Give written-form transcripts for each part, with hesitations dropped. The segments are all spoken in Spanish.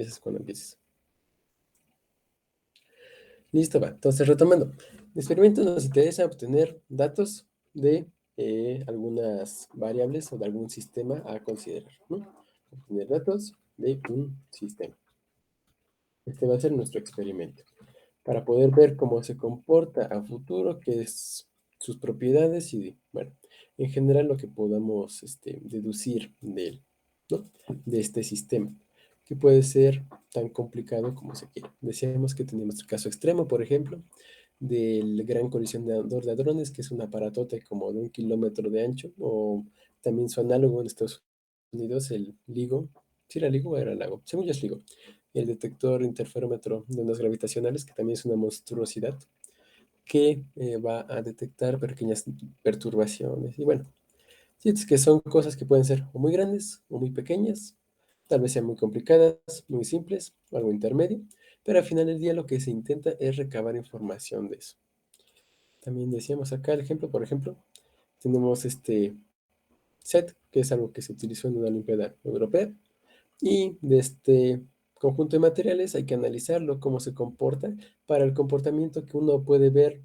empieces cuando empieces. Listo, va. Entonces, retomando. El experimento nos interesa obtener datos de algunas variables o de algún sistema a considerar, ¿no? Obtener datos de un sistema. Este va a ser nuestro experimento. Para poder ver cómo se comporta a futuro, qué es sus propiedades y, bueno, en general lo que podamos deducir de él, ¿no? De este sistema, que puede ser tan complicado como se quiera. Decíamos que tenemos el caso extremo, por ejemplo, del Gran Colisionador de Hadrones, que es un aparatote como de 1 kilómetro de ancho, o también su análogo en Estados Unidos, el LIGO. ¿Sí era LIGO o era LAGO? Según yo es LIGO. El detector interferómetro de ondas gravitacionales, que también es una monstruosidad, que va a detectar pequeñas perturbaciones. Y bueno, sí, es que son cosas que pueden ser o muy grandes o muy pequeñas, tal vez sean muy complicadas, muy simples, o algo intermedio, pero al final del día lo que se intenta es recabar información de eso. También decíamos acá el ejemplo, por ejemplo, tenemos este set, que es algo que se utilizó en una Olimpiada Europea, y de este conjunto de materiales hay que analizarlo, cómo se comporta, para el comportamiento que uno puede ver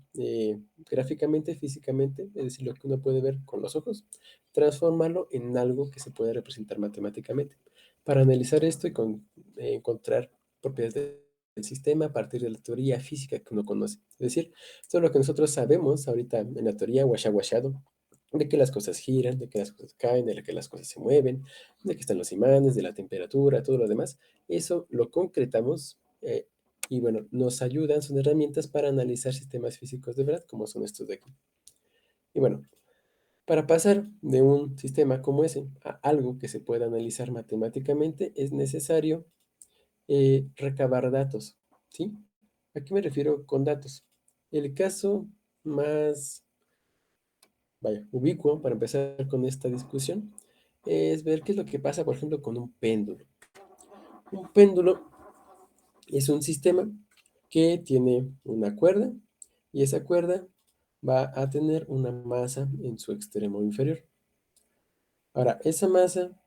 gráficamente, físicamente, es decir, lo que uno puede ver con los ojos, transformarlo en algo que se puede representar matemáticamente. Para analizar esto y encontrar propiedades del sistema a partir de la teoría física que uno conoce. Es decir, todo lo que nosotros sabemos ahorita en la teoría guachado, de que las cosas giran, de que las cosas caen, de que las cosas se mueven, de que están los imanes, de la temperatura, todo lo demás. Eso lo concretamos y bueno, nos ayudan, son herramientas para analizar sistemas físicos de verdad, como son estos de aquí. Y bueno, para pasar de un sistema como ese a algo que se pueda analizar matemáticamente, es necesario recabar datos, ¿sí? ¿A qué me refiero con datos? El caso más, vaya, ubicuo para empezar con esta discusión es ver qué es lo que pasa, por ejemplo, con un péndulo. Un péndulo es un sistema que tiene una cuerda y esa cuerda va a tener una masa en su extremo inferior. Ahora, esa masa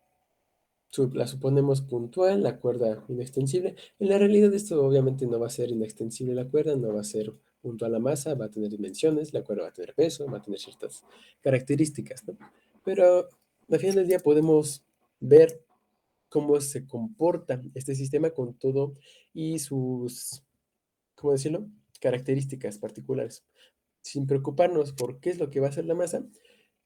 la suponemos puntual, la cuerda inextensible. En la realidad esto obviamente no va a ser inextensible la cuerda, no va a ser puntual la masa, va a tener dimensiones, la cuerda va a tener peso, va a tener ciertas características, ¿no? Pero al final del día podemos ver cómo se comporta este sistema con todo y sus, ¿cómo decirlo? Características particulares, sin preocuparnos por qué es lo que va a hacer la masa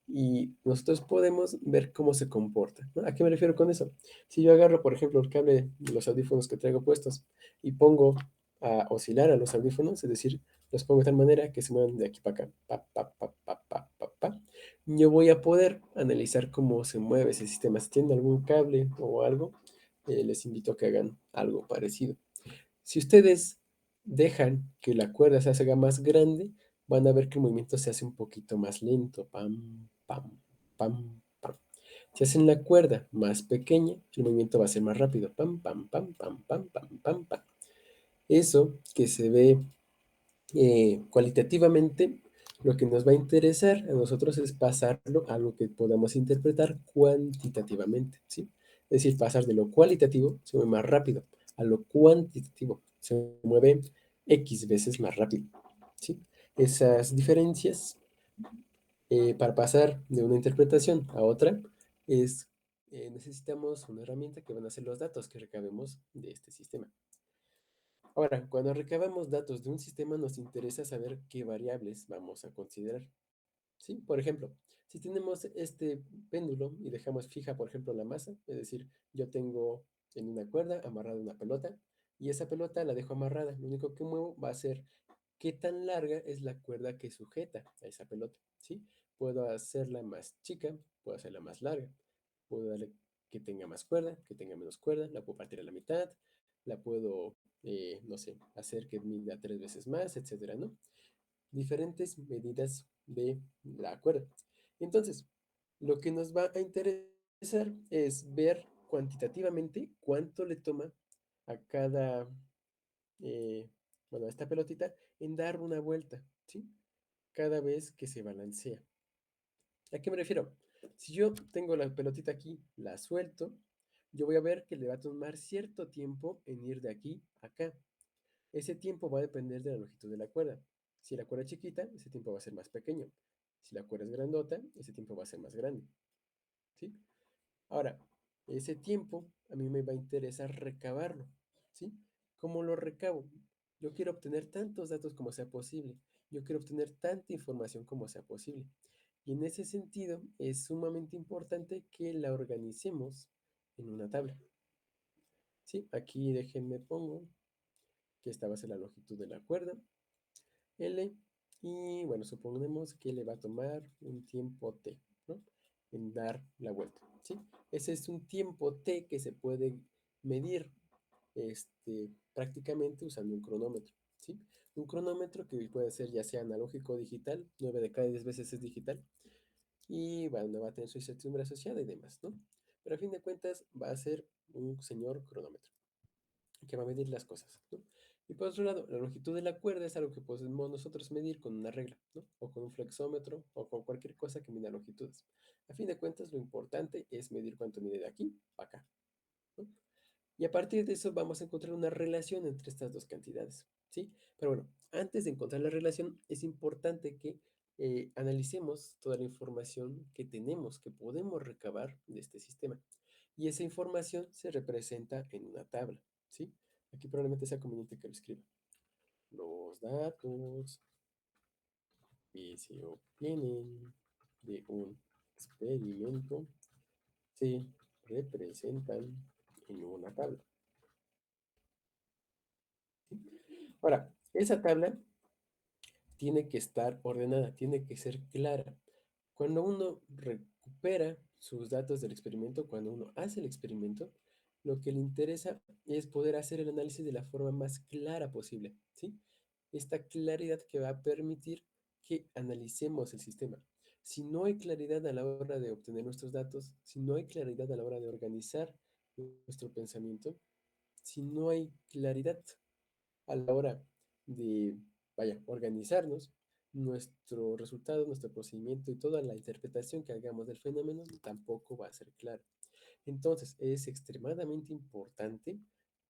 y nosotros podemos ver cómo se comporta, ¿no? ¿A qué me refiero con eso? Si yo agarro, por ejemplo, el cable de los audífonos que traigo puestos y pongo a oscilar a los audífonos, es decir, los pongo de tal manera que se muevan de aquí para acá, yo voy a poder analizar cómo se mueve ese sistema. Si tienen algún cable o algo, les invito a que hagan algo parecido. Si ustedes dejan que la cuerda se haga más grande, van a ver que el movimiento se hace un poquito más lento. Pam, pam, pam, pam. Si hacen la cuerda más pequeña, el movimiento va a ser más rápido. Pam, pam, pam, pam, pam, pam, pam, pam. Eso que se ve cualitativamente, lo que nos va a interesar a nosotros es pasarlo a lo que podamos interpretar cuantitativamente, ¿sí? Es decir, pasar de lo cualitativo, se mueve más rápido, a lo cuantitativo, se mueve X veces más rápido, ¿sí? Esas diferencias, para pasar de una interpretación a otra, es, necesitamos una herramienta que van a ser los datos que recabemos de este sistema. Ahora, cuando recabamos datos de un sistema, nos interesa saber qué variables vamos a considerar. ¿Sí? Por ejemplo, si tenemos este péndulo y dejamos fija, por ejemplo, la masa, es decir, yo tengo en una cuerda amarrada una pelota y esa pelota la dejo amarrada. Lo único que muevo va a ser qué tan larga es la cuerda que sujeta a esa pelota. ¿Sí? Puedo hacerla más chica, puedo hacerla más larga, puedo darle que tenga más cuerda, que tenga menos cuerda, la puedo partir a la mitad, la puedo, no sé, hacer que mida 3 veces más, etcétera, ¿no? Diferentes medidas de la cuerda. Entonces, lo que nos va a interesar es ver cuantitativamente cuánto le toma a cada, eh, bueno, a esta pelotita en dar una vuelta, ¿sí? Cada vez que se balancea. ¿A qué me refiero? Si yo tengo la pelotita aquí, la suelto, yo voy a ver que le va a tomar cierto tiempo en ir de aquí a acá. Ese tiempo va a depender de la longitud de la cuerda. Si la cuerda es chiquita, ese tiempo va a ser más pequeño. Si la cuerda es grandota, ese tiempo va a ser más grande, ¿sí? Ahora, ese tiempo a mí me va a interesar recabarlo, ¿sí? ¿Cómo lo recabo? Yo quiero obtener tantos datos como sea posible. Yo quiero obtener tanta información como sea posible. Y en ese sentido, es sumamente importante que la organicemos en una tabla, ¿sí? Aquí déjenme pongo que esta va a ser la longitud de la cuerda, L, y bueno, suponemos que le va a tomar un tiempo T, ¿no? En dar la vuelta, ¿sí? Ese es un tiempo T que se puede medir prácticamente usando un cronómetro, ¿sí? Un cronómetro que puede ser ya sea analógico o digital, 9 de cada 10 veces es digital, y bueno, va a tener su incertidumbre asociada y demás, ¿no? Pero a fin de cuentas va a ser un señor cronómetro que va a medir las cosas, ¿no? Y por otro lado, la longitud de la cuerda es algo que podemos nosotros medir con una regla, ¿no? O con un flexómetro, o con cualquier cosa que mida longitudes. A fin de cuentas, lo importante es medir cuánto mide de aquí a acá, ¿no? Y a partir de eso vamos a encontrar una relación entre estas dos cantidades, ¿sí? Pero bueno, antes de encontrar la relación, es importante que analicemos toda la información que tenemos, que podemos recabar de este sistema. Y esa información se representa en una tabla, ¿sí? Aquí probablemente sea conveniente que lo escriba. Los datos que se obtienen de un experimento se representan en una tabla. Ahora, esa tabla tiene que estar ordenada, tiene que ser clara. Cuando uno recupera sus datos del experimento, cuando uno hace el experimento, lo que le interesa es poder hacer el análisis de la forma más clara posible, ¿sí? Esta claridad que va a permitir que analicemos el sistema. Si no hay claridad a la hora de obtener nuestros datos, si no hay claridad a la hora de organizar nuestro pensamiento, si no hay claridad a la hora de, vaya, organizarnos, nuestro resultado, nuestro procedimiento y toda la interpretación que hagamos del fenómeno tampoco va a ser claro. Entonces, es extremadamente importante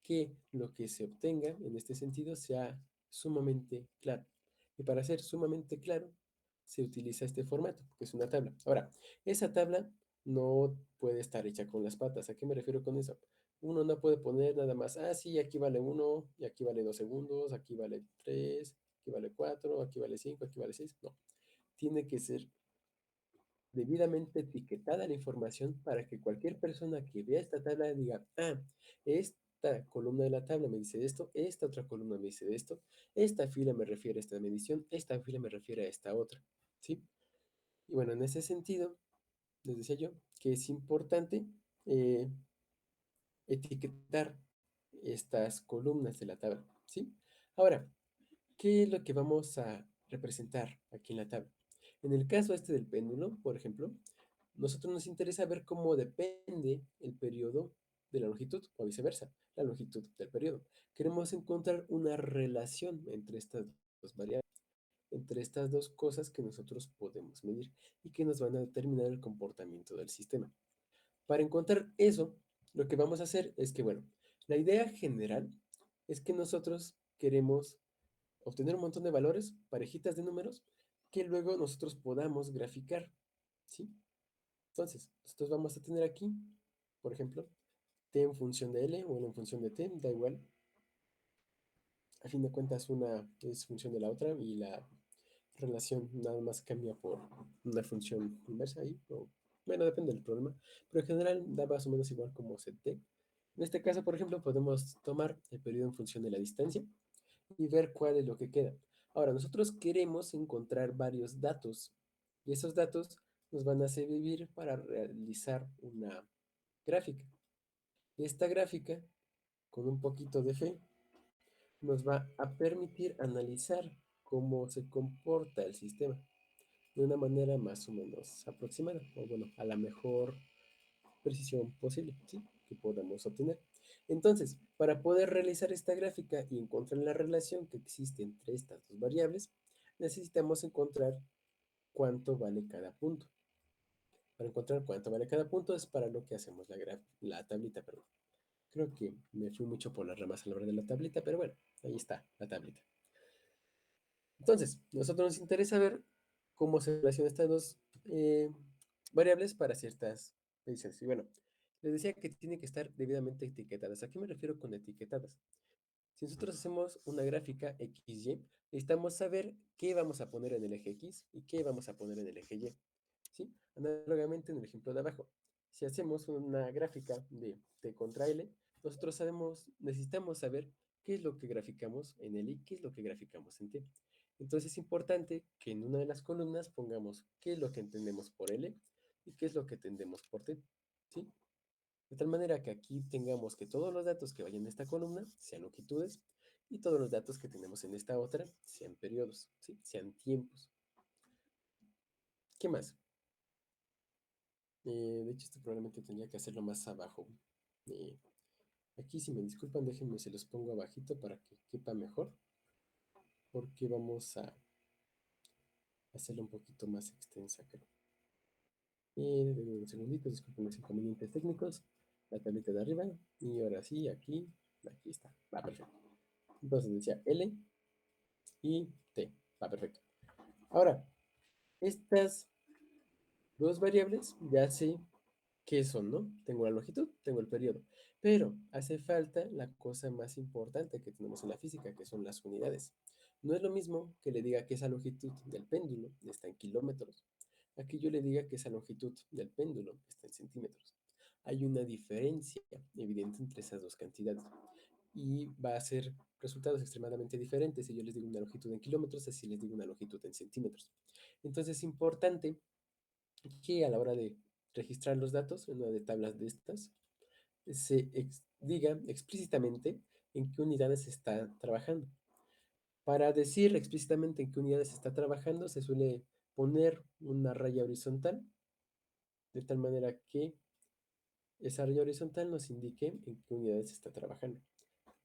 que lo que se obtenga en este sentido sea sumamente claro. Y para ser sumamente claro, se utiliza este formato, que es una tabla. Ahora, esa tabla no puede estar hecha con las patas. ¿A qué me refiero con eso? Uno no puede poner nada más, ah, sí, aquí vale 1, y aquí vale 2 segundos, aquí vale 3, aquí vale 4, aquí vale 5, aquí vale 6. No, tiene que ser debidamente etiquetada la información para que cualquier persona que vea esta tabla diga, ah, esta columna de la tabla me dice esto, esta otra columna me dice esto, esta fila me refiere a esta medición, esta fila me refiere a esta otra, ¿sí? Y bueno, en ese sentido, les decía yo que es importante eh, etiquetar estas columnas de la tabla, ¿sí? Ahora, ¿qué es lo que vamos a representar aquí en la tabla? En el caso este del péndulo, por ejemplo, nosotros nos interesa ver cómo depende el periodo de la longitud o viceversa, la longitud del periodo. Queremos encontrar una relación entre estas dos variables, entre estas dos cosas que nosotros podemos medir y que nos van a determinar el comportamiento del sistema. Para encontrar eso, lo que vamos a hacer es que, bueno, la idea general es que nosotros queremos obtener un montón de valores, parejitas de números, que luego nosotros podamos graficar, ¿sí? Entonces, nosotros vamos a tener aquí, por ejemplo, t en función de L o L en función de t, da igual. A fin de cuentas, una es función de la otra y la relación nada más cambia por una función inversa ahí. O, bueno, depende del problema, pero en general da más o menos igual como ct. En este caso, por ejemplo, podemos tomar el periodo en función de la distancia y ver cuál es lo que queda. Ahora, nosotros queremos encontrar varios datos y esos datos nos van a servir para realizar una gráfica. Y esta gráfica, con un poquito de fe, nos va a permitir analizar cómo se comporta el sistema de una manera más o menos aproximada, o bueno, a la mejor precisión posible, ¿sí? Que podamos obtener. Entonces, para poder realizar esta gráfica y encontrar la relación que existe entre estas dos variables, necesitamos encontrar cuánto vale cada punto. para encontrar cuánto vale cada punto es para lo que hacemos la tablita, perdón. Creo que me fui mucho por las ramas a la hora de la tablita, pero bueno, ahí está la tablita. Entonces, a nosotros nos interesa ver cómo se relacionan estas dos variables para ciertas mediciones. Y bueno, les decía que tienen que estar debidamente etiquetadas. ¿A qué me refiero con etiquetadas? Si nosotros hacemos una gráfica XY, necesitamos saber qué vamos a poner en el eje X y qué vamos a poner en el eje Y. ¿Sí? Análogamente en el ejemplo de abajo, si hacemos una gráfica de T contra L, nosotros necesitamos saber qué es lo que graficamos en L y qué es lo que graficamos en T. Entonces es importante que en una de las columnas pongamos qué es lo que entendemos por L y qué es lo que entendemos por T. ¿Sí? De tal manera que aquí tengamos que todos los datos que vayan en esta columna sean longitudes y todos los datos que tenemos en esta otra sean periodos, ¿sí? Sean tiempos. ¿Qué más? De hecho, esto probablemente tendría que hacerlo más abajo. Eh, Aquí, si me disculpan, déjenme, se los pongo abajito para que quepa mejor, porque vamos a hacerlo un poquito más extensa, creo. Denme un segundito, disculpen los inconvenientes técnicos. La tableta de arriba, y ahora sí, aquí está. Va, perfecto. Entonces decía L y T. Va, perfecto. Ahora, estas dos variables ya sé qué son, ¿no? Tengo la longitud, tengo el periodo, pero hace falta la cosa más importante que tenemos en la física, que son las unidades. No es lo mismo que le diga que esa longitud del péndulo está en kilómetros, a que yo le diga que esa longitud del péndulo está en centímetros. Hay una diferencia evidente entre esas dos cantidades y va a ser resultados extremadamente diferentes si yo les digo una longitud en kilómetros, así les digo una longitud en centímetros. Entonces es importante que a la hora de registrar los datos en una de tablas de estas, diga explícitamente en qué unidades se está trabajando. Para decir explícitamente en qué unidades se está trabajando, se suele poner una raya horizontal, de tal manera que esa raya horizontal nos indique en qué unidades se está trabajando.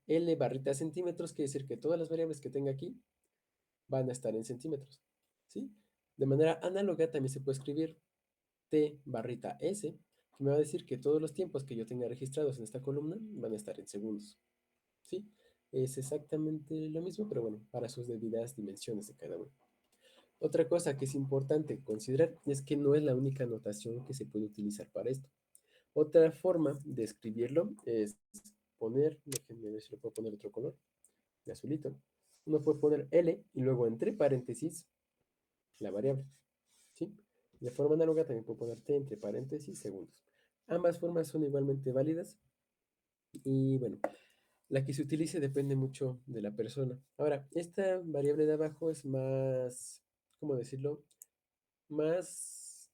L barrita centímetros quiere decir que todas las variables que tenga aquí van a estar en centímetros, ¿sí? De manera análoga también se puede escribir T barrita S, que me va a decir que todos los tiempos que yo tenga registrados en esta columna van a estar en segundos, ¿sí? Es exactamente lo mismo, pero bueno, para sus debidas dimensiones de cada uno. Otra cosa que es importante considerar es que no es la única notación que se puede utilizar para esto. Otra forma de escribirlo es poner, déjenme ver si lo puedo poner otro color, de azulito. Uno puede poner L y luego entre paréntesis la variable. ¿Sí? De forma análoga también puedo poner T entre paréntesis segundos. Ambas formas son igualmente válidas y bueno, la que se utilice depende mucho de la persona. Ahora, esta variable de abajo es más, ¿cómo decirlo? Más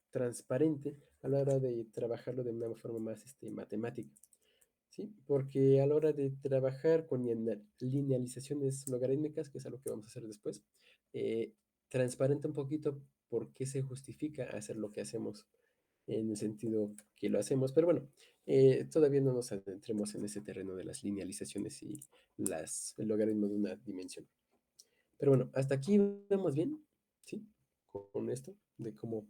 transparente a la hora de trabajarlo de una forma más matemática. ¿Sí? Porque a la hora de trabajar con linealizaciones logarítmicas, que es algo que vamos a hacer después, eh, transparenta un poquito por qué se justifica hacer lo que hacemos en el sentido que lo hacemos, pero bueno, todavía no nos adentremos en ese terreno de las linealizaciones y el logaritmo de una dimensión. Pero bueno, hasta aquí vamos bien, ¿sí? Con esto de cómo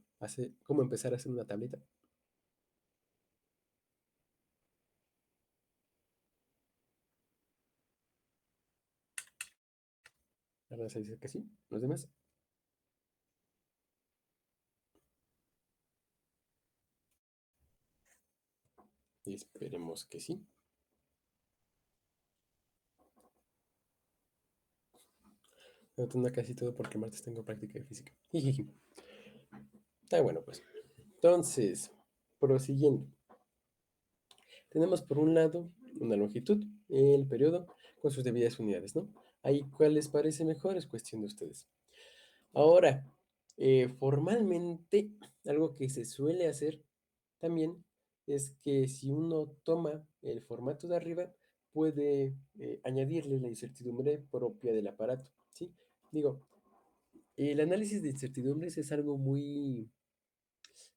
empezar a hacer una tableta. Ahora se dice que sí, los demás. Y esperemos que sí. No tengo casi todo porque el martes tengo práctica de física. Jijiji. Está bueno, pues. Entonces, prosiguiendo. Tenemos por un lado una longitud, el periodo, con sus debidas unidades, ¿no? Ahí, ¿cuál les parece mejor? Es cuestión de ustedes. Ahora, formalmente, algo que se suele hacer también es que si uno toma el formato de arriba, puede añadirle la incertidumbre propia del aparato, ¿sí? Digo, el análisis de incertidumbres es algo muy,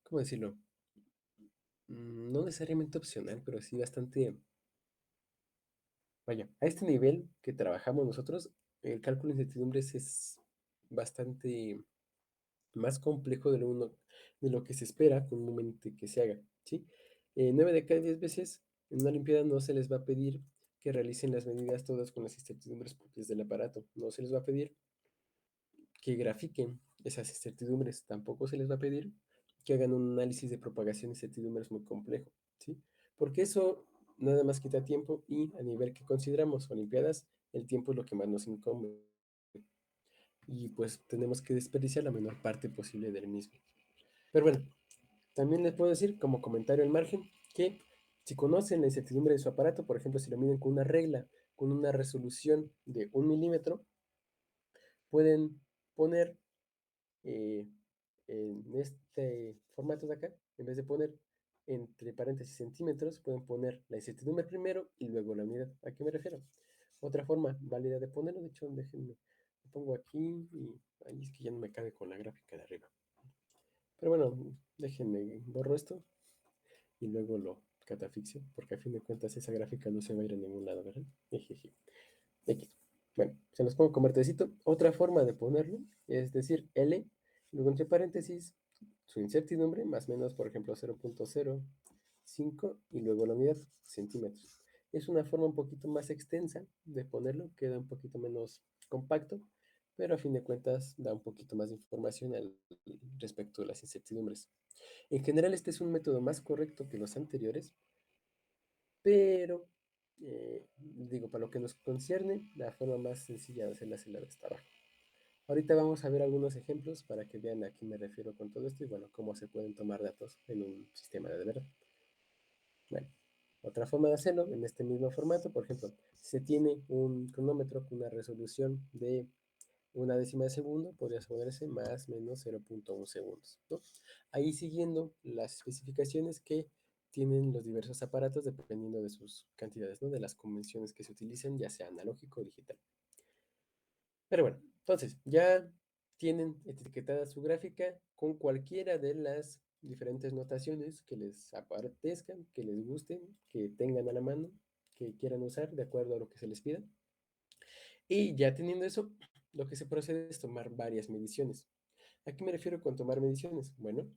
¿cómo decirlo? No necesariamente opcional, pero sí bastante, vaya, a este nivel que trabajamos nosotros, el cálculo de incertidumbres es bastante, más complejo de lo que se espera comúnmente que se haga, ¿sí? 9 de cada 10 veces en una Olimpiada no se les va a pedir que realicen las medidas todas con las incertidumbres propias del aparato. No se les va a pedir que grafiquen esas incertidumbres. Tampoco se les va a pedir que hagan un análisis de propagación de incertidumbres muy complejo, ¿sí? Porque eso nada más quita tiempo y a nivel que consideramos Olimpiadas, el tiempo es lo que más nos incumbe y pues tenemos que desperdiciar la menor parte posible del mismo. Pero bueno, también les puedo decir como comentario al margen que si conocen la incertidumbre de su aparato, por ejemplo, si lo miden con una regla, con una resolución de 1 milímetro, pueden poner eh, en este formato de acá, en vez de poner entre paréntesis centímetros, pueden poner la incertidumbre primero y luego la unidad. ¿A qué me refiero? Otra forma válida de ponerlo, de hecho, déjenme, lo pongo aquí y ahí es que ya no me cabe con la gráfica de arriba. Pero bueno, déjenme, borro esto y luego lo catafixio, porque a fin de cuentas esa gráfica no se va a ir a ningún lado, ¿verdad? Ejeje. X. Bueno, se los pongo con martecito. Otra forma de ponerlo es decir L, luego entre paréntesis, su incertidumbre, más o menos, por ejemplo, 0.05 y luego la unidad, centímetros. Es una forma un poquito más extensa de ponerlo, queda un poquito menos compacto, pero a fin de cuentas da un poquito más de información respecto a las incertidumbres. En general, este es un método más correcto que los anteriores, pero, digo, para lo que nos concierne, la forma más sencilla de hacerla es la de esta abajo. Ahorita vamos a ver algunos ejemplos para que vean a qué me refiero con todo esto y bueno, cómo se pueden tomar datos en un sistema de verdad. Bueno, otra forma de hacerlo en este mismo formato, por ejemplo, se tiene un cronómetro con una resolución de una décima de segundo, podría ponerse más o menos 0.1 segundos, ¿no? Ahí siguiendo las especificaciones que tienen los diversos aparatos dependiendo de sus cantidades, ¿no? De las convenciones que se utilicen, ya sea analógico o digital. Pero bueno, entonces ya tienen etiquetada su gráfica con cualquiera de las diferentes notaciones que les aparezcan, que les gusten, que tengan a la mano, que quieran usar de acuerdo a lo que se les pida. Y ya teniendo eso, lo que se procede es tomar varias mediciones. ¿A qué me refiero con tomar mediciones? Bueno,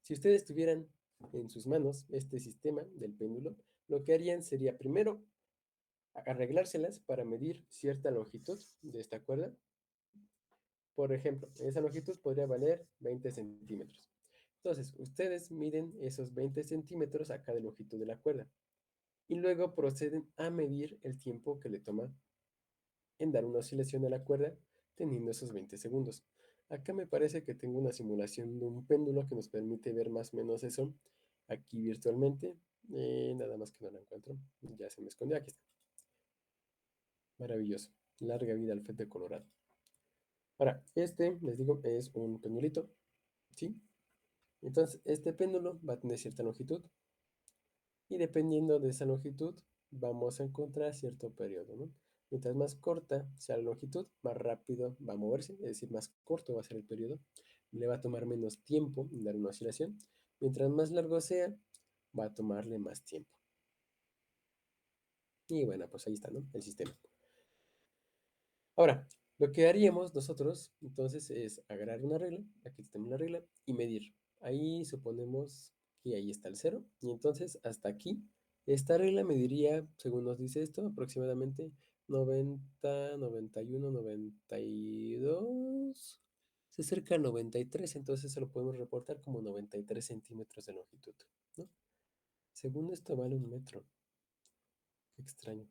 si ustedes tuvieran en sus manos este sistema del péndulo, lo que harían sería primero arreglárselas para medir cierta longitud de esta cuerda. Por ejemplo, esa longitud podría valer 20 centímetros. Entonces, ustedes miden esos 20 centímetros a cada longitud de la cuerda y luego proceden a medir el tiempo que le toma en dar una oscilación a la cuerda teniendo esos 20 segundos. Acá me parece que tengo una simulación de un péndulo que nos permite ver más o menos eso aquí virtualmente. Nada más que no la encuentro. Ya se me escondió. Aquí está. Maravilloso. Larga vida al FED de Colorado. Ahora, este, les digo, es un pendulito, ¿sí? Entonces, este péndulo va a tener cierta longitud y dependiendo de esa longitud vamos a encontrar cierto periodo, ¿no? Mientras más corta sea la longitud, más rápido va a moverse, es decir, más corto va a ser el periodo, le va a tomar menos tiempo en dar una oscilación. Mientras más largo sea, va a tomarle más tiempo. Y bueno, pues ahí está, ¿no? El sistema. Ahora, lo que haríamos nosotros entonces es agarrar una regla, aquí tenemos la regla, y medir. Ahí suponemos que ahí está el cero, y entonces hasta aquí, esta regla mediría, según nos dice esto, aproximadamente 90, 91, 92, se acerca a 93, entonces se lo podemos reportar como 93 centímetros de longitud, ¿no? Según esto vale 1 metro, qué extraño.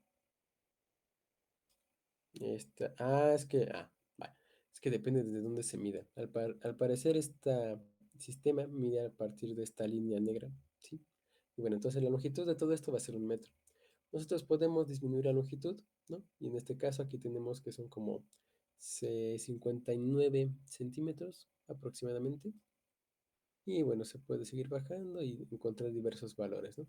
Va. Es que depende de dónde se mida. Al parecer, este sistema mide a partir de esta línea negra, ¿sí? Y bueno, entonces la longitud de todo esto va a ser 1 metro. Nosotros podemos disminuir la longitud, ¿no? Y en este caso aquí tenemos que son como 59 centímetros aproximadamente. Y bueno, se puede seguir bajando y encontrar diversos valores, ¿no?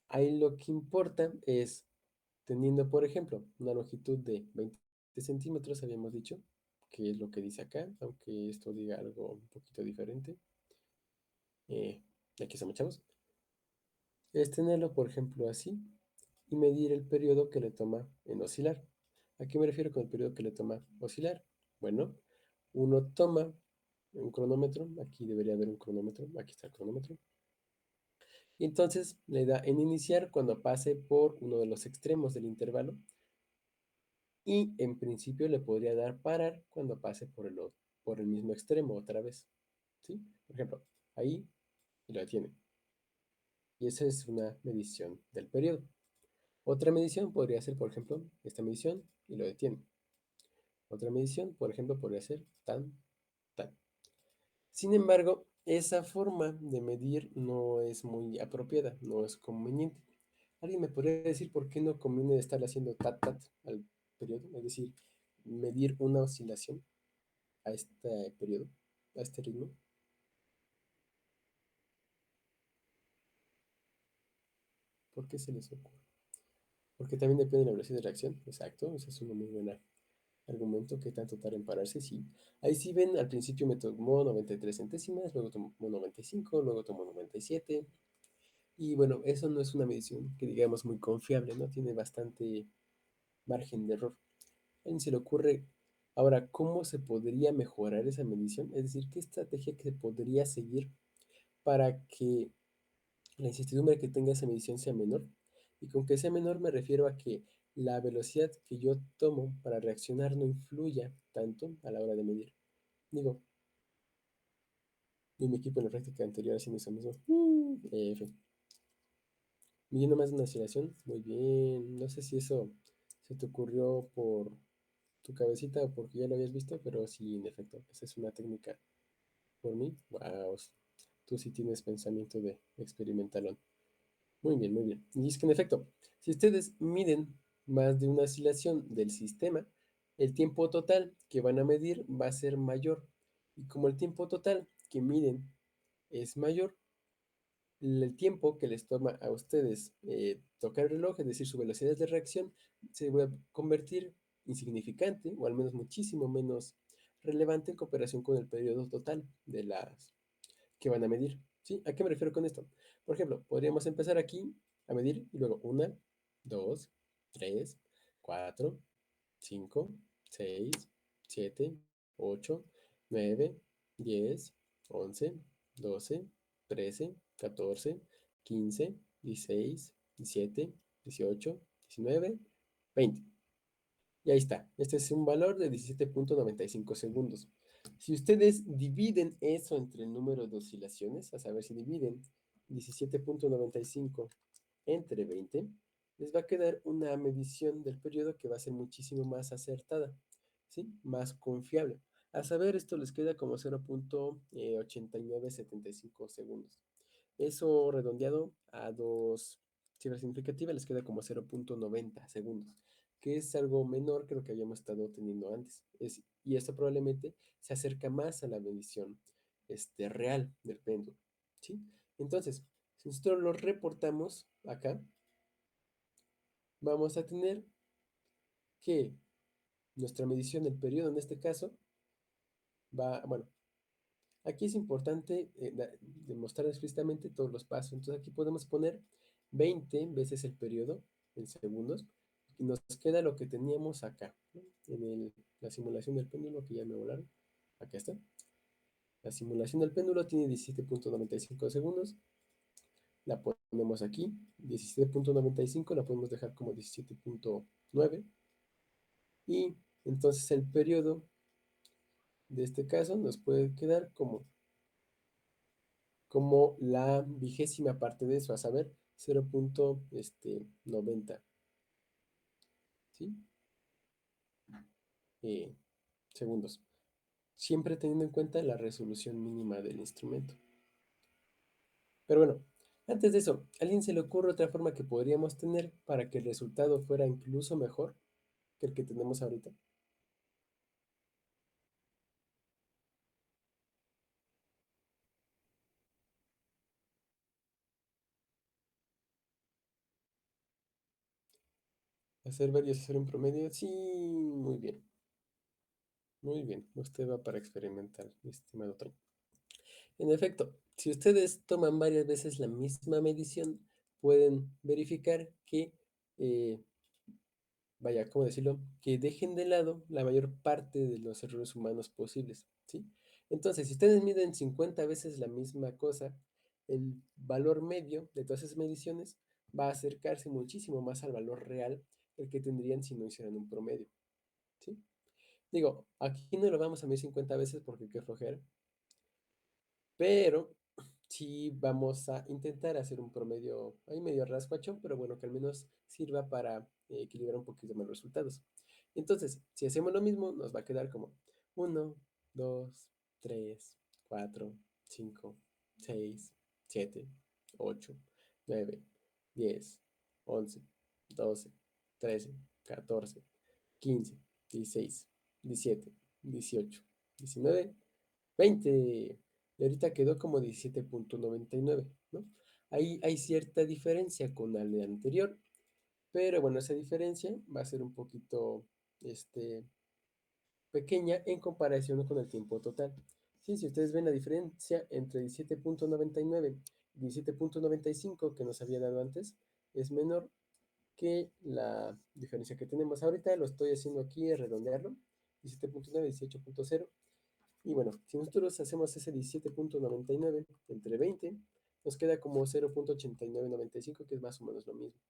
Ahí lo que importa es teniendo, por ejemplo, una longitud de 20 centímetros, habíamos dicho, que es lo que dice acá, aunque esto diga algo un poquito diferente. Eh, Aquí estamos, chavos. Es tenerlo, por ejemplo, así y medir el periodo que le toma en oscilar. ¿A qué me refiero con el periodo que le toma oscilar? Bueno, Uno toma un cronómetro, aquí debería haber un cronómetro, aquí está el cronómetro, y entonces le da en iniciar cuando pase por uno de los extremos del intervalo y en principio le podría dar parar cuando pase por el mismo extremo otra vez, ¿sí? Por ejemplo, ahí y lo detiene. Y esa es una medición del periodo. Otra medición podría ser, por ejemplo, esta medición y lo detiene. Otra medición, por ejemplo, podría ser tan, tan. Sin embargo, esa forma de medir no es muy apropiada, no es conveniente. ¿Alguien me podría decir por qué no conviene estar haciendo tat tat al periodo? Es decir, medir una oscilación a este periodo, a este ritmo. ¿Por qué se les ocurre? Porque también depende de la velocidad de reacción. Exacto, ese es un muy buen argumento. ¿Que tanto tarda en pararse? Sí. Ahí sí ven, al principio me tomó 93 centésimas, luego tomó 95, luego tomó 97. Y bueno, eso no es una medición que digamos muy confiable, ¿no? Tiene bastante margen de error. ¿A alguien se le ocurre ahora cómo se podría mejorar esa medición? Es decir, ¿qué estrategia que se podría seguir para que la incertidumbre que tenga esa medición sea menor? Y con que sea menor me refiero a que la velocidad que yo tomo para reaccionar no influya tanto a la hora de medir. Digo, y mi equipo en la práctica anterior haciendo eso mismo. F. Midiendo más de una oscilación. Muy bien. No sé si eso se te ocurrió por tu cabecita o porque ya lo habías visto, pero sí, en efecto, esa es una técnica por mí. Wow. Tú sí tienes pensamiento de experimentalón. Muy bien, muy bien. Y es que en efecto, si ustedes miden más de una oscilación del sistema, el tiempo total que van a medir va a ser mayor. Y como el tiempo total que miden es mayor, el tiempo que les toma a ustedes tocar el reloj, es decir, su velocidad de reacción, se va a convertir insignificante o al menos muchísimo menos relevante en comparación con el periodo total de las que van a medir. ¿Sí? ¿A qué me refiero con esto? Por ejemplo, podríamos empezar aquí a medir y luego una, dos, tres, cuatro, cinco, seis, siete, ocho, nueve, 10, 11, 12, 13, 14, 15, 16, 17, 18, 19, 20. Y ahí está. Este es un valor de 17,95 segundos. Si ustedes dividen eso entre el número de oscilaciones, a saber si dividen 17,95 entre 20, les va a quedar una medición del periodo que va a ser muchísimo más acertada, ¿sí? Más confiable. A saber, esto les queda como 0,8975 segundos. Eso redondeado a dos cifras significativas les queda como 0,90 segundos, que es algo menor que lo que habíamos estado teniendo antes. Y esto probablemente se acerca más a la medición real del péndulo, ¿sí? Entonces, si nosotros lo reportamos acá, vamos a tener que nuestra medición del periodo en este caso bueno, aquí es importante demostrar explícitamente todos los pasos. Entonces aquí podemos poner 20 veces el periodo en segundos y nos queda lo que teníamos acá, ¿no? En la simulación del péndulo que ya me volaron. Acá está. La simulación del péndulo tiene 17,95 segundos. La ponemos aquí. 17,95 la podemos dejar como 17,9. Y entonces el periodo de este caso nos puede quedar como la vigésima parte de eso, a saber, 0,90, ¿sí? Eh, segundos. Siempre teniendo en cuenta la resolución mínima del instrumento. Pero bueno, antes de eso, ¿a alguien se le ocurre otra forma que podríamos tener para que el resultado fuera incluso mejor que el que tenemos ahorita? Hacer varios, hacer un promedio. Sí, muy bien, muy bien. Usted va para experimental, mi estimado Toño. En efecto, si ustedes toman varias veces la misma medición, pueden verificar que vaya, ¿cómo decirlo? Que dejen de lado la mayor parte de los errores humanos posibles, ¿sí? Entonces, si ustedes miden 50 veces la misma cosa, el valor medio de todas esas mediciones va a acercarse muchísimo más al valor real el que tendrían si no hicieran un promedio, ¿sí? Digo, aquí no lo vamos a medir 50 veces porque qué flojera, pero sí vamos a intentar hacer un promedio ahí medio rascuachón, pero bueno, que al menos sirva para equilibrar un poquito más los resultados. Entonces, si hacemos lo mismo, nos va a quedar como 1, 2, 3, 4, 5, 6, 7, 8, 9, 10, 11, 12, 13, 14, 15, 16, 17, 18, 19, 20. Y ahorita quedó como 17.99, ¿no? Ahí hay cierta diferencia con la de anterior, pero bueno, esa diferencia va a ser un poquito pequeña en comparación con el tiempo total. Sí, si ustedes ven la diferencia entre 17.99 y 17.95 que nos había dado antes, es menor que la diferencia que tenemos ahorita. Lo estoy haciendo aquí, redondearlo, 17.9, 18.0. Y bueno, si nosotros hacemos ese 17.99 entre 20, nos queda como 0.8995, que es más o menos lo mismo.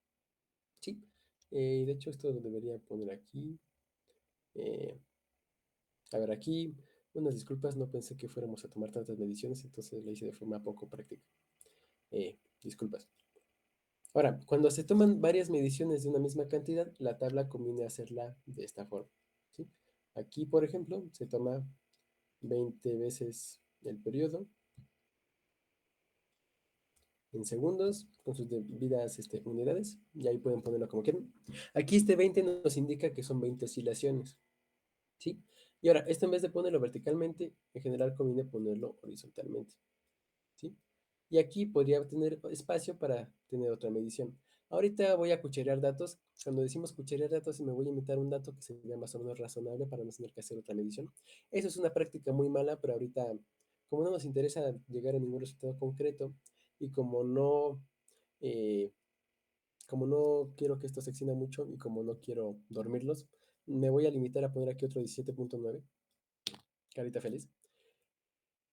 Sí, de hecho esto lo debería poner aquí. Eh, a ver, aquí, unas disculpas, no pensé que fuéramos a tomar tantas mediciones, entonces lo hice de forma poco práctica. Disculpas. Ahora, cuando se toman varias mediciones de una misma cantidad, la tabla conviene hacerla de esta forma, ¿sí? Aquí, por ejemplo, se toma 20 veces el periodo en segundos con sus debidas unidades, y ahí pueden ponerlo como quieran. Aquí este 20 nos indica que son 20 oscilaciones, ¿sí? Y ahora, esto en vez de ponerlo verticalmente, en general conviene ponerlo horizontalmente, ¿sí? Y aquí podría tener espacio para tener otra medición. Ahorita voy a cucharear datos. Cuando decimos cucharear datos, me voy a inventar un dato que sería más o menos razonable para no tener que hacer otra medición. Eso es una práctica muy mala, pero ahorita, como no nos interesa llegar a ningún resultado concreto y eh, como no quiero que esto se extienda mucho y como no quiero dormirlos, me voy a limitar a poner aquí otro 17.9, carita feliz.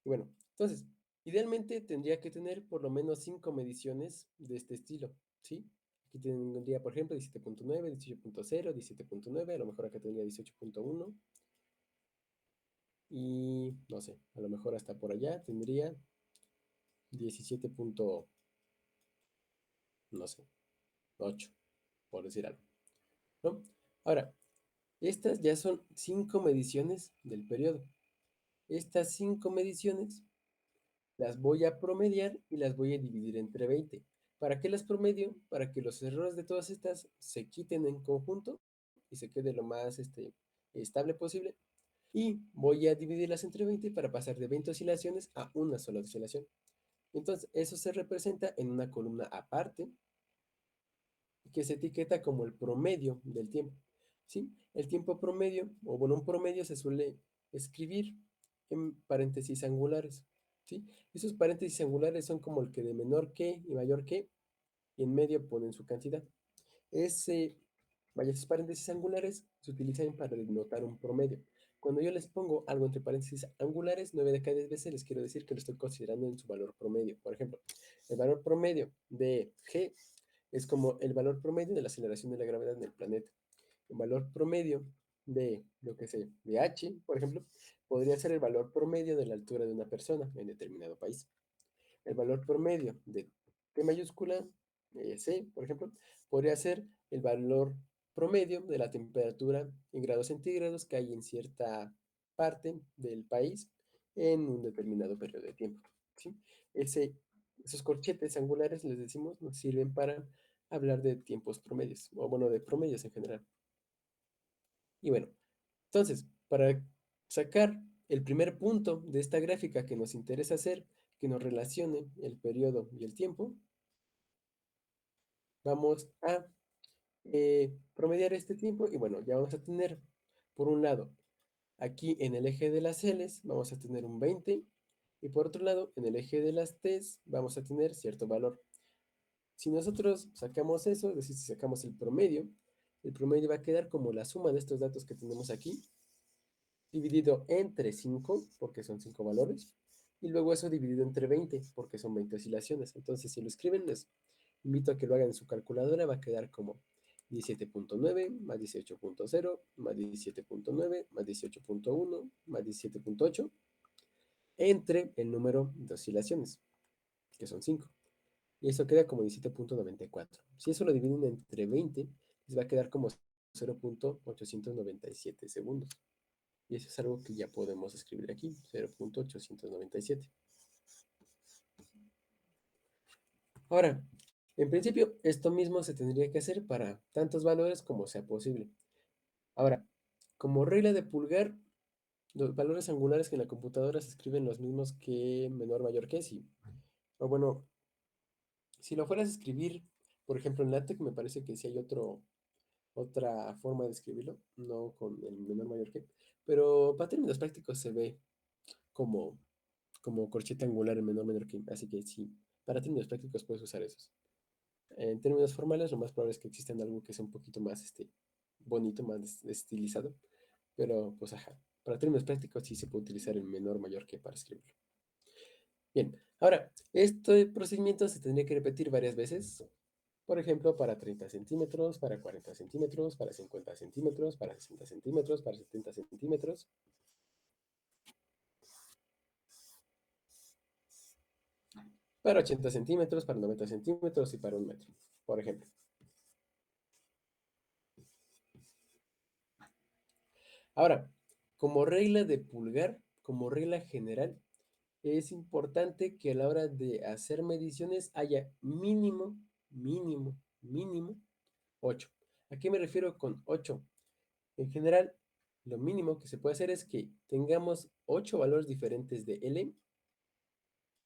Y bueno, entonces, idealmente tendría que tener por lo menos 5 mediciones de este estilo, ¿sí? Aquí tendría, por ejemplo, 17.9, 18.0, 17.9, a lo mejor acá tendría 18.1 y no sé, a lo mejor hasta por allá tendría 17. No sé, 8, por decir algo, ¿no? Ahora, estas ya son 5 mediciones del periodo. Estas 5 mediciones las voy a promediar y las voy a dividir entre 20. ¿Para qué las promedio? Para que los errores de todas estas se quiten en conjunto y se quede lo más estable posible. Y voy a dividirlas entre 20 para pasar de 20 oscilaciones a una sola oscilación. Entonces, eso se representa en una columna aparte que se etiqueta como el promedio del tiempo, ¿sí? El tiempo promedio, o bueno, un promedio se suele escribir en paréntesis angulares, ¿sí? Esos paréntesis angulares son como el que de menor que y mayor que, y en medio ponen su cantidad. Ese, vaya, esos paréntesis angulares se utilizan para denotar un promedio. Cuando yo les pongo algo entre paréntesis angulares, 9 de cada 10 veces les quiero decir que lo estoy considerando en su valor promedio. Por ejemplo, el valor promedio de G es como el valor promedio de la aceleración de la gravedad en el planeta. El valor promedio de, lo que sé, de H, por ejemplo, podría ser el valor promedio de la altura de una persona en determinado país. El valor promedio de T mayúscula, C, por ejemplo, podría ser el valor promedio de la temperatura en grados centígrados que hay en cierta parte del país en un determinado periodo de tiempo, ¿sí? Ese, esos corchetes angulares, les decimos, nos sirven para hablar de tiempos promedios, o bueno, de promedios en general. Y bueno, entonces, para sacar el primer punto de esta gráfica que nos interesa hacer, que nos relacione el periodo y el tiempo, vamos a promediar este tiempo y bueno, ya vamos a tener, por un lado, aquí en el eje de las L's vamos a tener un 20 y por otro lado, en el eje de las T's vamos a tener cierto valor. Si nosotros sacamos eso, es decir, si sacamos el promedio, el promedio va a quedar como la suma de estos datos que tenemos aquí, dividido entre 5 porque son 5 valores, y luego eso dividido entre 20 porque son 20 oscilaciones. Entonces, si lo escriben, les invito a que lo hagan en su calculadora, va a quedar como 17.9 más 18.0 más 17.9 más 18.1 más 17.8 entre el número de oscilaciones, que son 5. Y eso queda como 17.94. Si eso lo dividen entre 20, les va a quedar como 0.897 segundos. Y eso es algo que ya podemos escribir aquí, 0.897. Ahora, en principio, esto mismo se tendría que hacer para tantos valores como sea posible. Ahora, como regla de pulgar, los valores angulares que en la computadora se escriben los mismos que menor mayor que sí. O bueno, si lo fueras a escribir, por ejemplo, en LaTeX me parece que sí hay otra forma de escribirlo, no con el menor mayor que, pero para términos prácticos se ve como, como corchete angular el menor menor que, así que sí, para términos prácticos puedes usar esos. En términos formales, lo más probable es que exista algo que sea un poquito más bonito, más estilizado, pero pues ajá, para términos prácticos sí se puede utilizar el menor mayor que para escribirlo. Bien, ahora, este procedimiento se tendría que repetir varias veces. Por ejemplo, para 30 centímetros, para 40 centímetros, para 50 centímetros, para 60 centímetros, para 70 centímetros, para 80 centímetros, para 90 centímetros y para 1 metro, por ejemplo. Ahora, como regla de pulgar, como regla general, es importante que a la hora de hacer mediciones haya mínimo 8. ¿A qué me refiero con 8? En general, lo mínimo que se puede hacer es que tengamos 8 valores diferentes de L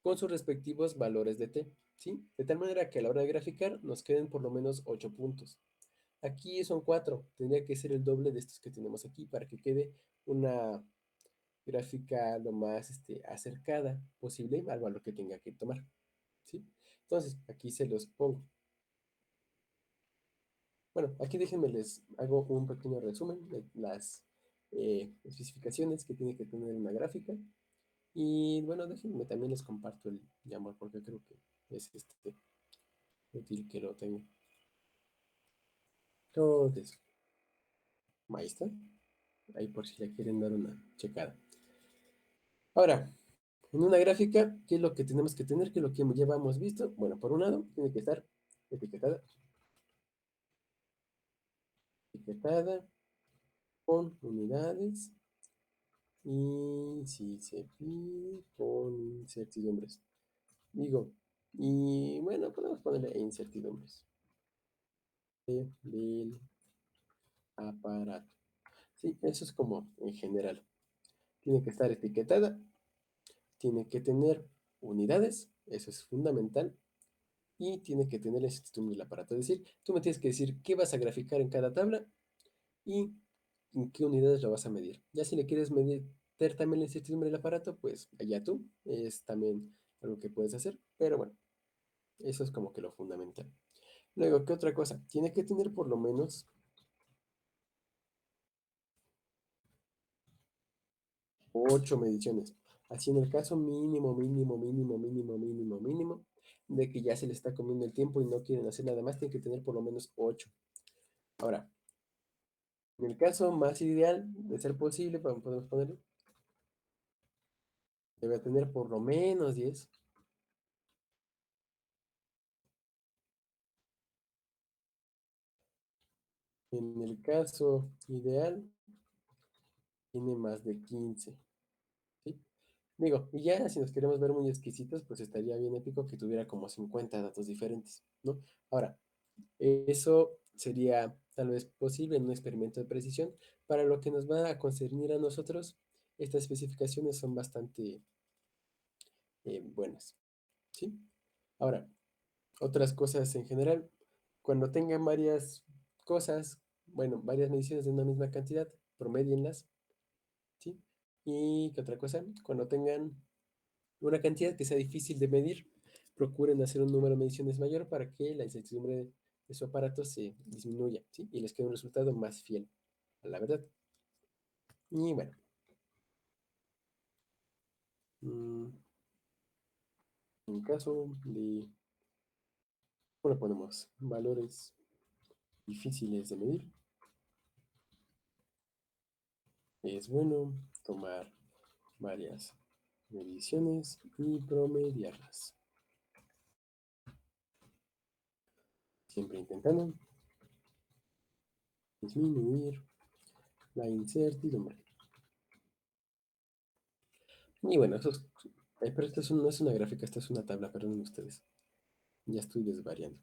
con sus respectivos valores de T, ¿sí? De tal manera que a la hora de graficar nos queden por lo menos 8 puntos. Aquí son 4, tendría que ser el doble de estos que tenemos aquí para que quede una gráfica lo más acercada posible al valor que tenga que tomar, ¿sí? Entonces, aquí se los pongo. Bueno, aquí déjenme les hago un pequeño resumen de las especificaciones que tiene que tener una gráfica. Y bueno, déjenme también les comparto el Jamboard porque creo que es útil que lo tenga. Entonces, ahí está. Ahí por si le quieren dar una checada. Ahora, en una gráfica, ¿qué es lo que tenemos que tener? ¿Qué es lo que ya hemos visto? Bueno, por un lado, tiene que estar etiquetada con unidades y si se pide con incertidumbres. Digo, y bueno, podemos ponerle incertidumbres del aparato. Sí, eso es como en general. Tiene que estar etiquetada, tiene que tener unidades, eso es fundamental, y tiene que tener la incertidumbre del aparato. Es decir, tú me tienes que decir qué vas a graficar en cada tabla y en qué unidades lo vas a medir. Ya si le quieres medir también la incertidumbre del aparato, pues allá tú, es también algo que puedes hacer, pero bueno, eso es como que lo fundamental. Luego, ¿qué otra cosa? Tiene que tener por lo menos 8 mediciones. Así en el caso mínimo, de que ya se le está comiendo el tiempo y no quieren hacer nada más, tiene que tener por lo menos 8. Ahora, en el caso más ideal, de ser posible, podemos ponerlo, debe tener por lo menos 10. En el caso ideal, tiene más de 15. ¿Sí? Digo, y ya si nos queremos ver muy exquisitos, pues estaría bien épico que tuviera como 50 datos diferentes, ¿no? Ahora, eso sería tal vez posible en un experimento de precisión. Para lo que nos va a concernir a nosotros, estas especificaciones son bastante buenas, ¿sí? Ahora, otras cosas en general, cuando tengan varias cosas, bueno, varias mediciones de una misma cantidad, promedienlas, ¿sí? Y qué otra cosa, cuando tengan una cantidad que sea difícil de medir, procuren hacer un número de mediciones mayor para que la incertidumbre de su aparato se disminuya, ¿sí? Y les quede un resultado más fiel a la verdad. Y bueno, mm, en caso de, bueno, ponemos valores difíciles de medir, es bueno tomar varias mediciones y promediarlas, siempre intentando disminuir la incertidumbre. Y bueno, pero esto no es una gráfica, esta es una tabla, perdonen ustedes. Ya estoy desvariando.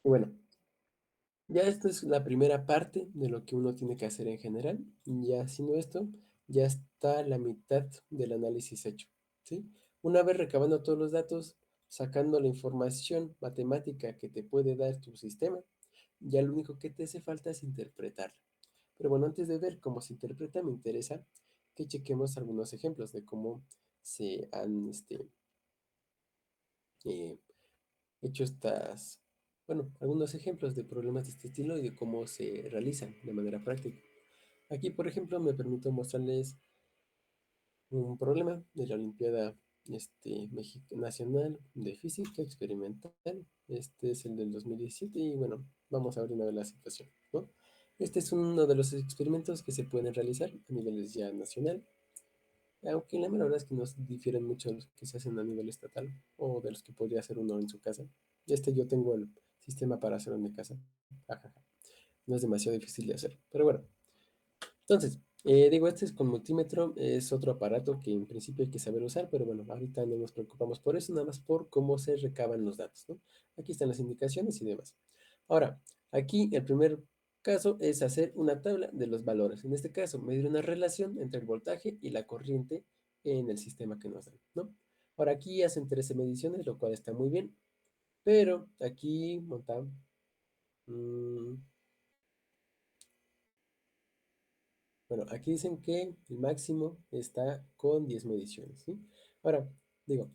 Y bueno, ya esta es la primera parte de lo que uno tiene que hacer en general. Ya haciendo esto, ya está la mitad del análisis hecho, ¿sí? Una vez recabando todos los datos, sacando la información matemática que te puede dar tu sistema, ya lo único que te hace falta es interpretarla. Pero bueno, antes de ver cómo se interpreta, me interesa que chequemos algunos ejemplos de cómo se han eh, hecho bueno, algunos ejemplos de problemas de este estilo y de cómo se realizan de manera práctica. Aquí, por ejemplo, me permito mostrarles un problema de la Olimpiada Nacional de Física Experimental. Este es el del 2017 y bueno, vamos a ver una vez la situación, ¿no? Este es uno de los experimentos que se pueden realizar a niveles ya nacional, aunque la verdad es que nos difieren mucho de los que se hacen a nivel estatal o de los que podría hacer uno en su casa. Yo tengo el sistema para hacerlo en mi casa. Ajaja. No es demasiado difícil de hacer, pero bueno. Entonces, digo, este es con multímetro, es otro aparato que en principio hay que saber usar, pero bueno, ahorita no nos preocupamos por eso, nada más por cómo se recaban los datos, ¿no? Aquí están las indicaciones y demás. Ahora, aquí el primer caso es hacer una tabla de los valores. En este caso, medir una relación entre el voltaje y la corriente en el sistema que nos dan, ¿no? Ahora, aquí hacen 13 mediciones, lo cual está muy bien, pero aquí montan. Bueno, aquí dicen que el máximo está con 10 mediciones, ¿sí? Ahora, digo,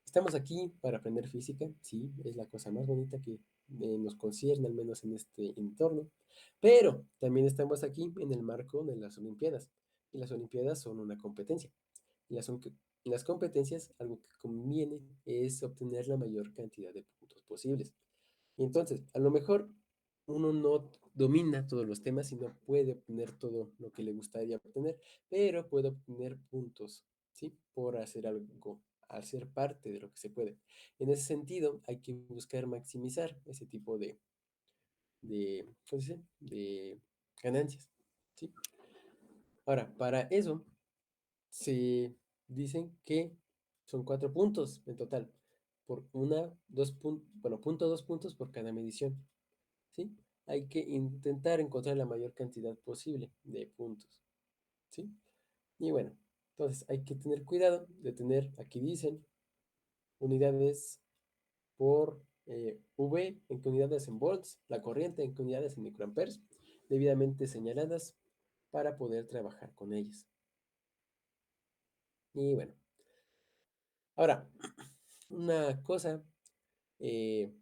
estamos aquí para aprender física, sí, es la cosa más bonita que nos concierne, al menos en este entorno, pero también estamos aquí en el marco de las Olimpiadas, y las Olimpiadas son una competencia, y las competencias, algo que conviene es obtener la mayor cantidad de puntos posibles. Y entonces, a lo mejor uno no domina todos los temas y no puede obtener todo lo que le gustaría obtener, pero puede obtener puntos, ¿sí? Por hacer algo, al ser parte de lo que se puede. En ese sentido, hay que buscar maximizar ese tipo ¿cómo se dice? De ganancias, ¿sí? Ahora, para eso, se dicen que son 4 puntos en total, por bueno, 2 puntos por cada medición. ¿Sí? Hay que intentar encontrar la mayor cantidad posible de puntos, ¿sí? Y bueno, entonces hay que tener cuidado de tener, aquí dicen, unidades por V, en qué unidades en volts, la corriente en qué unidades en microamperes, debidamente señaladas para poder trabajar con ellas. Y bueno, ahora, una cosa eh,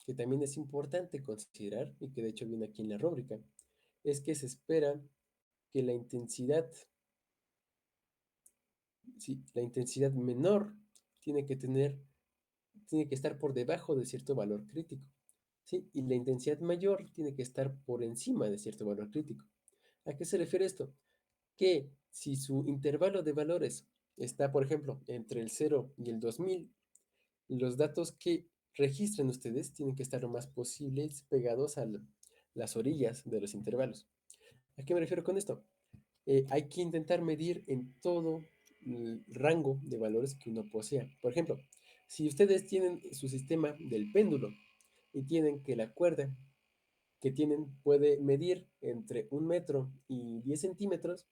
que también es importante considerar, y que de hecho viene aquí en la rúbrica, es que se espera que la intensidad, sí, la intensidad menor tiene que tiene que estar por debajo de cierto valor crítico, ¿sí? Y la intensidad mayor tiene que estar por encima de cierto valor crítico. ¿A qué se refiere esto? Que si su intervalo de valores está, por ejemplo, entre el 0 y el 2000, los datos que registren ustedes tienen que estar lo más posibles pegados a las orillas de los intervalos. ¿A qué me refiero con esto? Hay que intentar medir en todo el rango de valores que uno posea. Por ejemplo, si ustedes tienen su sistema del péndulo y tienen que la cuerda que tienen puede medir entre 1 metro y 10 centímetros,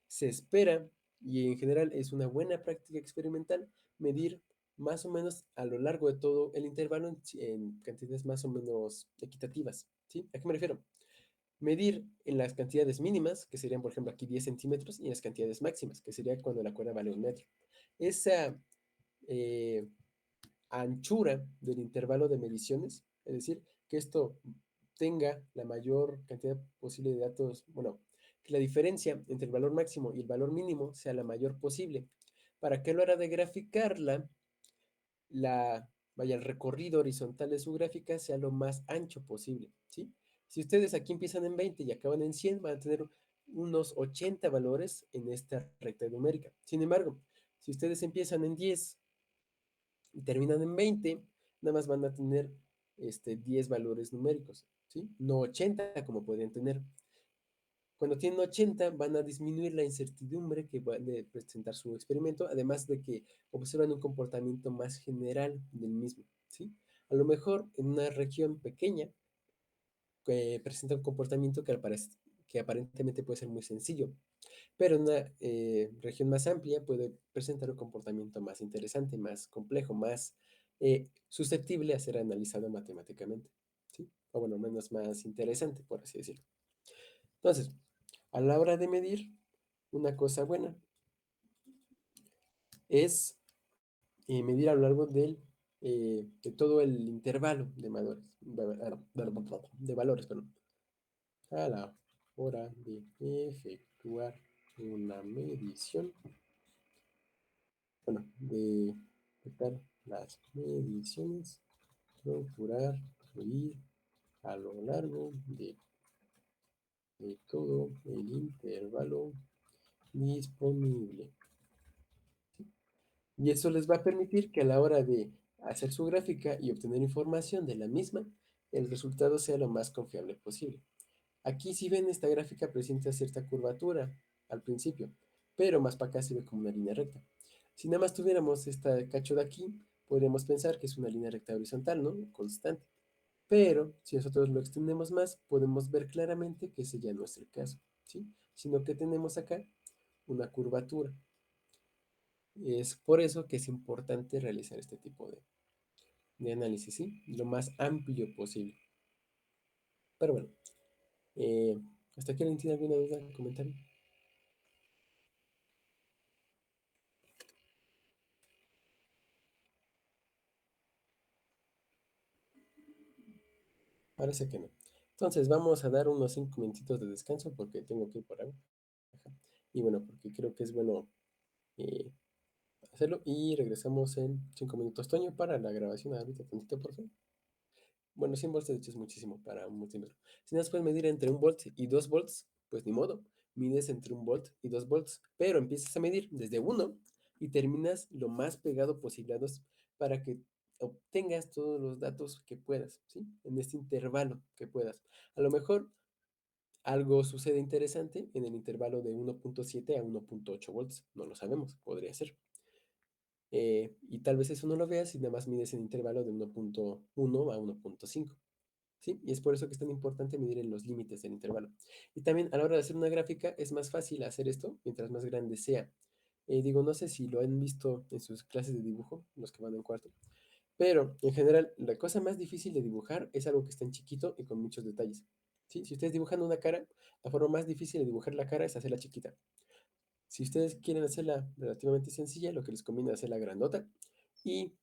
se espera, y en general es una buena práctica experimental, medir más o menos a lo largo de todo el intervalo en cantidades más o menos equitativas. ¿Sí? ¿A qué me refiero? Medir en las cantidades mínimas, que serían, por ejemplo, aquí 10 centímetros, y en las cantidades máximas, que sería cuando la cuerda vale 1 metro. Esa eh, anchura del intervalo de mediciones, es decir, que esto tenga la mayor cantidad posible de datos, bueno, que la diferencia entre el valor máximo y el valor mínimo sea la mayor posible, para que a la hora de graficarla, el recorrido horizontal de su gráfica sea lo más ancho posible, ¿sí? Si ustedes aquí empiezan en 20 y acaban en 100, van a tener unos 80 valores en esta recta numérica. Sin embargo, si ustedes empiezan en 10 y terminan en 20, nada más van a tener 10 valores numéricos, ¿sí? No 80 como podrían tener. Cuando tienen 80, van a disminuir la incertidumbre que va a presentar su experimento, además de que observan un comportamiento más general del mismo, ¿sí? A lo mejor en una región pequeña presenta un comportamiento que aparentemente puede ser muy sencillo, pero en una región más amplia puede presentar un comportamiento más interesante, más complejo, más susceptible a ser analizado matemáticamente, ¿sí? O bueno, menos más interesante, por así decirlo. Entonces, a la hora de medir, una cosa buena es medir a lo largo de todo el intervalo de valores, perdón, a la hora de efectuar una medición, bueno, de efectuar las mediciones, procurar medir a lo largo de todo el intervalo disponible. Y eso les va a permitir que a la hora de hacer su gráfica y obtener información de la misma, el resultado sea lo más confiable posible. Aquí si ven esta gráfica presenta cierta curvatura al principio, pero más para acá se ve como una línea recta. Si nada más tuviéramos esta cacho de aquí, podríamos pensar que es una línea recta horizontal, ¿no? Constante. Pero si nosotros lo extendemos más, podemos ver claramente que ese ya no es el caso, ¿sí? Sino que tenemos acá una curvatura. Es por eso que es importante realizar este tipo de análisis, ¿sí? Lo más amplio posible. Pero bueno, eh, ¿hasta aquí alguien tiene alguna duda, comentario? Parece que no. Entonces vamos a dar unos 5 minutitos de descanso porque tengo que ir por agua. Ajá. Y bueno, porque creo que es bueno eh, hacerlo. Y regresamos en 5 minutos, Toño, para la grabación. Ahorita tantito, por favor. Bueno, 100 volts de hecho es muchísimo para un multímetro. Si no puedes medir entre 1 volt y 2 volts, pues ni modo. Mides entre 1 volt y 2 volts, pero empiezas a medir desde 1 y terminas lo más pegado posible a 2 para que obtengas todos los datos que puedas, ¿sí? En este intervalo que puedas. A lo mejor algo sucede interesante en el intervalo de 1.7 a 1.8 volts, no lo sabemos, podría ser. Y tal vez eso no lo veas y nada más mides en intervalo de 1.1 a 1.5. ¿Sí? Y es por eso que es tan importante medir en los límites del intervalo. Y también a la hora de hacer una gráfica es más fácil hacer esto mientras más grande sea. Digo, no sé si lo han visto en sus clases de dibujo, los que van en cuarto, pero en general la cosa más difícil de dibujar es algo que está en chiquito y con muchos detalles. ¿Sí? Si ustedes dibujan una cara, la forma más difícil de dibujar la cara es hacerla chiquita. Si ustedes quieren hacerla relativamente sencilla, lo que les conviene es hacerla grandota y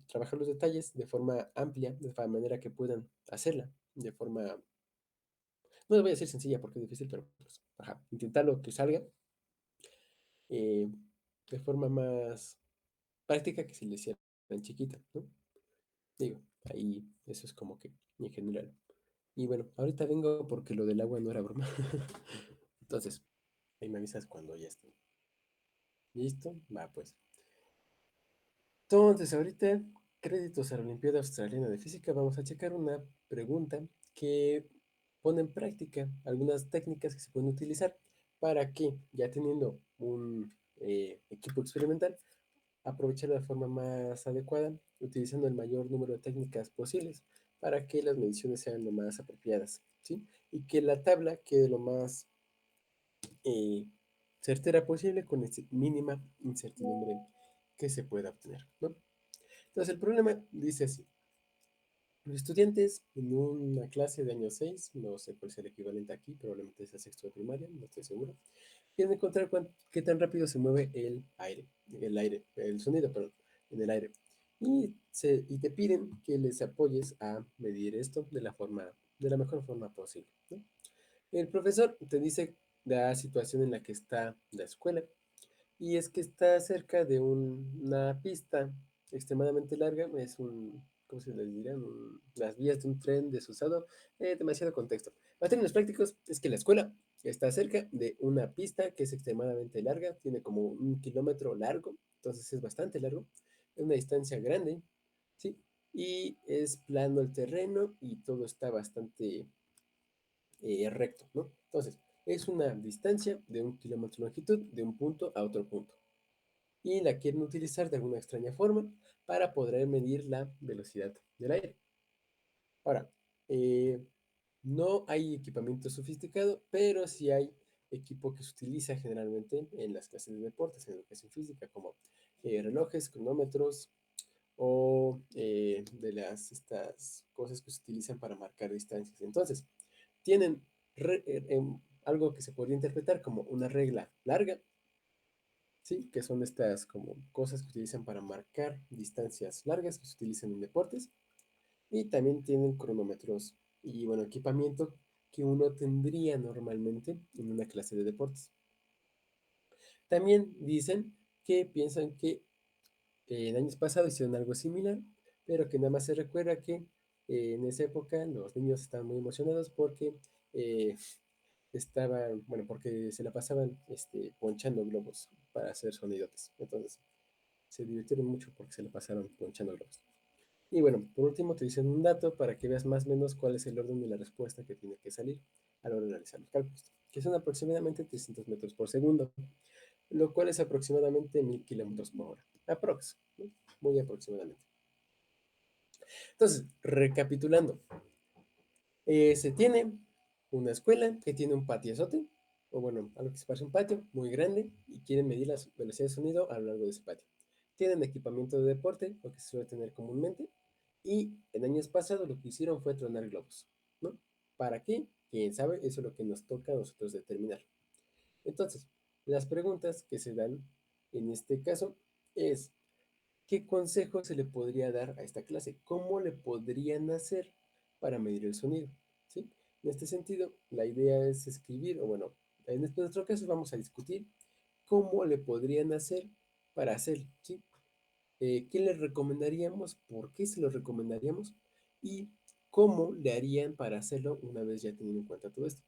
trabajar los detalles de forma amplia, de manera que puedan hacerla de forma, no les voy a decir sencilla porque es difícil, pero pues, ajá, intentarlo que salga eh, de forma más práctica que si le hicieran chiquita, ¿no? Digo, ahí eso es como que en general. Y bueno, ahorita vengo porque lo del agua no era broma. Entonces, ahí me avisas cuando ya esté. ¿Listo? Va, pues. Entonces, ahorita, créditos a la Olimpiada Australiana de Física, vamos a checar una pregunta que pone en práctica algunas técnicas que se pueden utilizar para que, ya teniendo un equipo experimental, aprovechar de la forma más adecuada, utilizando el mayor número de técnicas posibles para que las mediciones sean lo más apropiadas, ¿sí? Y que la tabla quede lo más eh, certera posible con esa mínima incertidumbre que se pueda obtener, ¿no? Entonces el problema dice así, los estudiantes en una clase de año 6, no sé cuál es el equivalente aquí, probablemente sea sexto de primaria, no estoy seguro, quieren encontrar qué tan rápido se mueve el sonido, perdón, en el aire. y te piden que les apoyes a medir esto de la mejor forma posible, ¿no? El profesor te dice la situación en la que está la escuela y es que está cerca de una pista extremadamente larga, ¿cómo se les diría? Las vías de un tren desusado, demasiado contexto. Para términos prácticos, es que la escuela está cerca de una pista que es extremadamente larga, tiene como 1 kilómetro largo, entonces es bastante largo, es una distancia grande, ¿sí? Y es plano el terreno y todo está bastante recto, ¿no? Entonces, es una distancia de 1 kilómetro de longitud de un punto a otro punto y la quieren utilizar de alguna extraña forma para poder medir la velocidad del aire. Ahora, no hay equipamiento sofisticado, pero sí hay equipo que se utiliza generalmente en las clases de deportes, en educación física, como relojes, cronómetros o estas cosas que se utilizan para marcar distancias. Entonces, tienen algo que se podría interpretar como una regla larga, ¿sí? Que son estas como cosas que utilizan para marcar distancias largas que se utilizan en deportes. Y también tienen cronómetros y, bueno, equipamiento que uno tendría normalmente en una clase de deportes. También dicen que piensan que en años pasados hicieron algo similar, pero que nada más se recuerda que en esa época los niños estaban muy emocionados porque eh, bueno, porque se la pasaban ponchando globos para hacer sonidotes. Entonces, se divirtieron mucho porque se la pasaron ponchando globos. Y bueno, por último te dicen un dato para que veas más o menos cuál es el orden de la respuesta que tiene que salir a la hora de realizar los cálculos, que son aproximadamente 300 metros por segundo, lo cual es aproximadamente 1000 kilómetros por hora. Aprox, ¿no? Muy aproximadamente. Entonces, recapitulando, se tiene una escuela que tiene un patiozote, o bueno, algo que se parece a un patio muy grande, y quieren medir la velocidad de sonido a lo largo de ese patio. Tienen equipamiento de deporte, lo que se suele tener comúnmente, y en años pasados lo que hicieron fue tronar globos, ¿no? ¿Para qué? Quién sabe, eso es lo que nos toca a nosotros determinar. Entonces, las preguntas que se dan en este caso es, ¿qué consejo se le podría dar a esta clase? ¿Cómo le podrían hacer para medir el sonido? ¿Sí? En este sentido, la idea es escribir, o bueno, en nuestro caso vamos a discutir cómo le podrían hacer para hacer, ¿sí? ¿Qué les recomendaríamos? ¿Por qué se lo recomendaríamos? Y cómo le harían para hacerlo una vez ya teniendo en cuenta todo esto.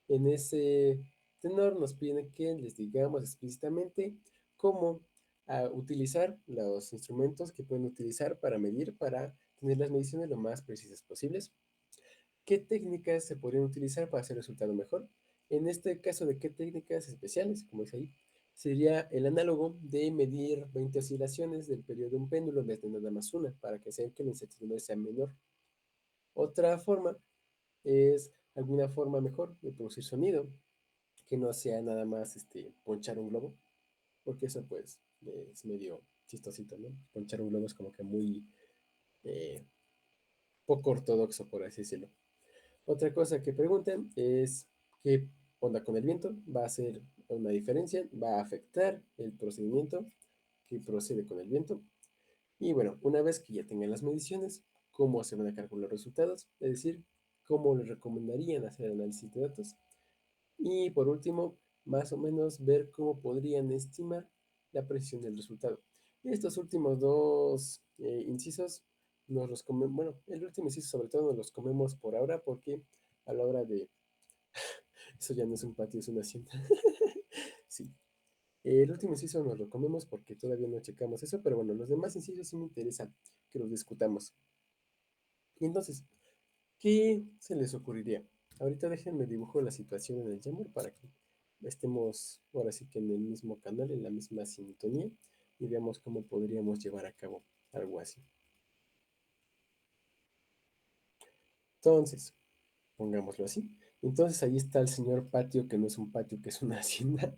En ese tenor nos piden que les digamos explícitamente cómo utilizar los instrumentos que pueden utilizar para medir, para tener las mediciones lo más precisas posibles. ¿Qué técnicas se podrían utilizar para hacer el resultado mejor? En este caso de qué técnicas especiales, como dice ahí, sería el análogo de medir 20 oscilaciones del periodo de un péndulo en vez de nada más una, para que sea que la incertidumbre sea menor. Otra forma es alguna forma mejor de producir sonido, que no sea nada más ponchar un globo, porque eso pues es medio chistosito, ¿no? Ponchar un globo es como que muy eh, poco ortodoxo, por así decirlo. Otra cosa que preguntan es qué onda con el viento, va a hacer una diferencia, va a afectar el procedimiento que procede con el viento. Y bueno, una vez que ya tengan las mediciones, cómo se van a calcular los resultados, es decir, cómo les recomendarían hacer el análisis de datos. Y por último, más o menos ver cómo podrían estimar la precisión del resultado. Estos últimos dos incisos bueno, el último inciso sobre todo nos los comemos por ahora porque a la hora de, eso ya no es un patio, es una hacienda. Sí, el último inciso nos lo comemos porque todavía no checamos eso, pero bueno, los demás incisos sí me interesa que los discutamos. Y entonces, ¿qué se les ocurriría? Ahorita déjenme dibujo la situación en el Jammer para que estemos ahora sí que en el mismo canal, en la misma sintonía y veamos cómo podríamos llevar a cabo algo así. Entonces, pongámoslo así. Entonces ahí está el señor patio, que no es un patio, que es una hacienda.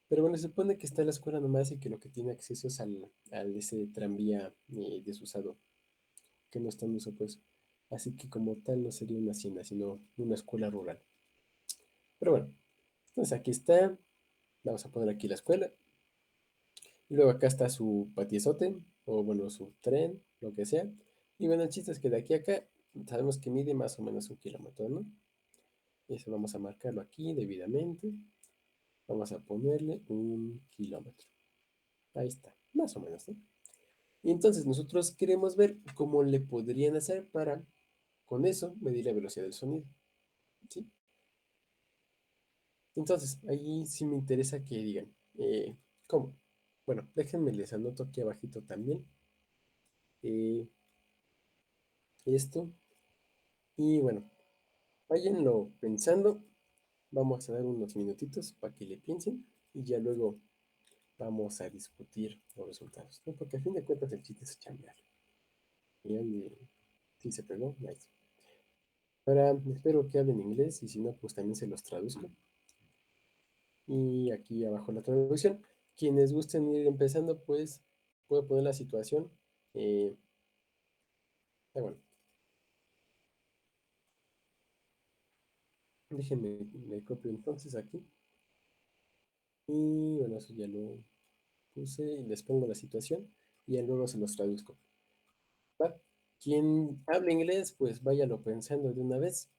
Pero bueno, se supone que está la escuela nomás y que lo que tiene acceso es al ese tranvía desusado, que no está en uso pues. Así que como tal no sería una hacienda, sino una escuela rural. Pero bueno, entonces aquí está. Vamos a poner aquí la escuela. Y luego acá está su patiezote, o bueno, su tren, lo que sea. Y bueno, el chiste es que de aquí a acá sabemos que mide más o menos 1 kilómetro, ¿no? Y eso vamos a marcarlo aquí debidamente. Vamos a ponerle 1 kilómetro. Ahí está, más o menos, ¿no? Y entonces nosotros queremos ver cómo le podrían hacer para, con eso, medir la velocidad del sonido, ¿sí? Entonces, ahí sí me interesa que digan, ¿cómo? Bueno, déjenme les anoto aquí abajito también esto. Y bueno, váyanlo pensando. Vamos a dar unos minutitos para que le piensen y ya luego vamos a discutir los resultados, ¿no? Porque a fin de cuentas el chiste es chambear. Y ahí, sí se pegó, nice. Ahora, espero que hablen inglés y si no, pues también se los traduzco. Y aquí abajo la traducción. Quienes gusten ir empezando, pues puedo poner la situación. Eh, bueno, déjenme, le copio entonces aquí. Y bueno, eso ya lo puse y les pongo la situación y ya luego se los traduzco. ¿Va? Quien hable inglés, pues váyalo pensando de una vez.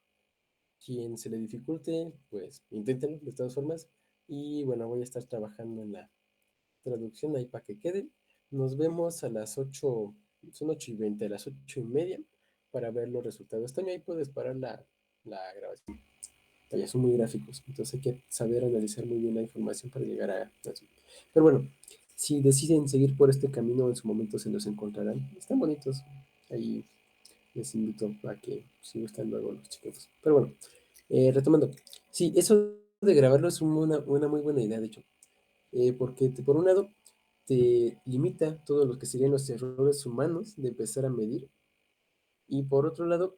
Quien se le dificulte, pues inténtenlo de todas formas. Y bueno, voy a estar trabajando en la traducción ahí para que quede. Nos vemos a las 8, son 8:20, a las 8:30 para ver los resultados. También ahí puedes parar la grabación. Todavía son muy gráficos, entonces hay que saber analizar muy bien la información para llegar a eso. Pero bueno, si deciden seguir por este camino, en su momento se los encontrarán. Están bonitos. Ahí les invito a que si gustan luego los chiquitos. Pero bueno, retomando. Sí, eso de grabarlo es una muy buena idea, de hecho. Porque por un lado te limita todo lo que serían los errores humanos de empezar a medir y por otro lado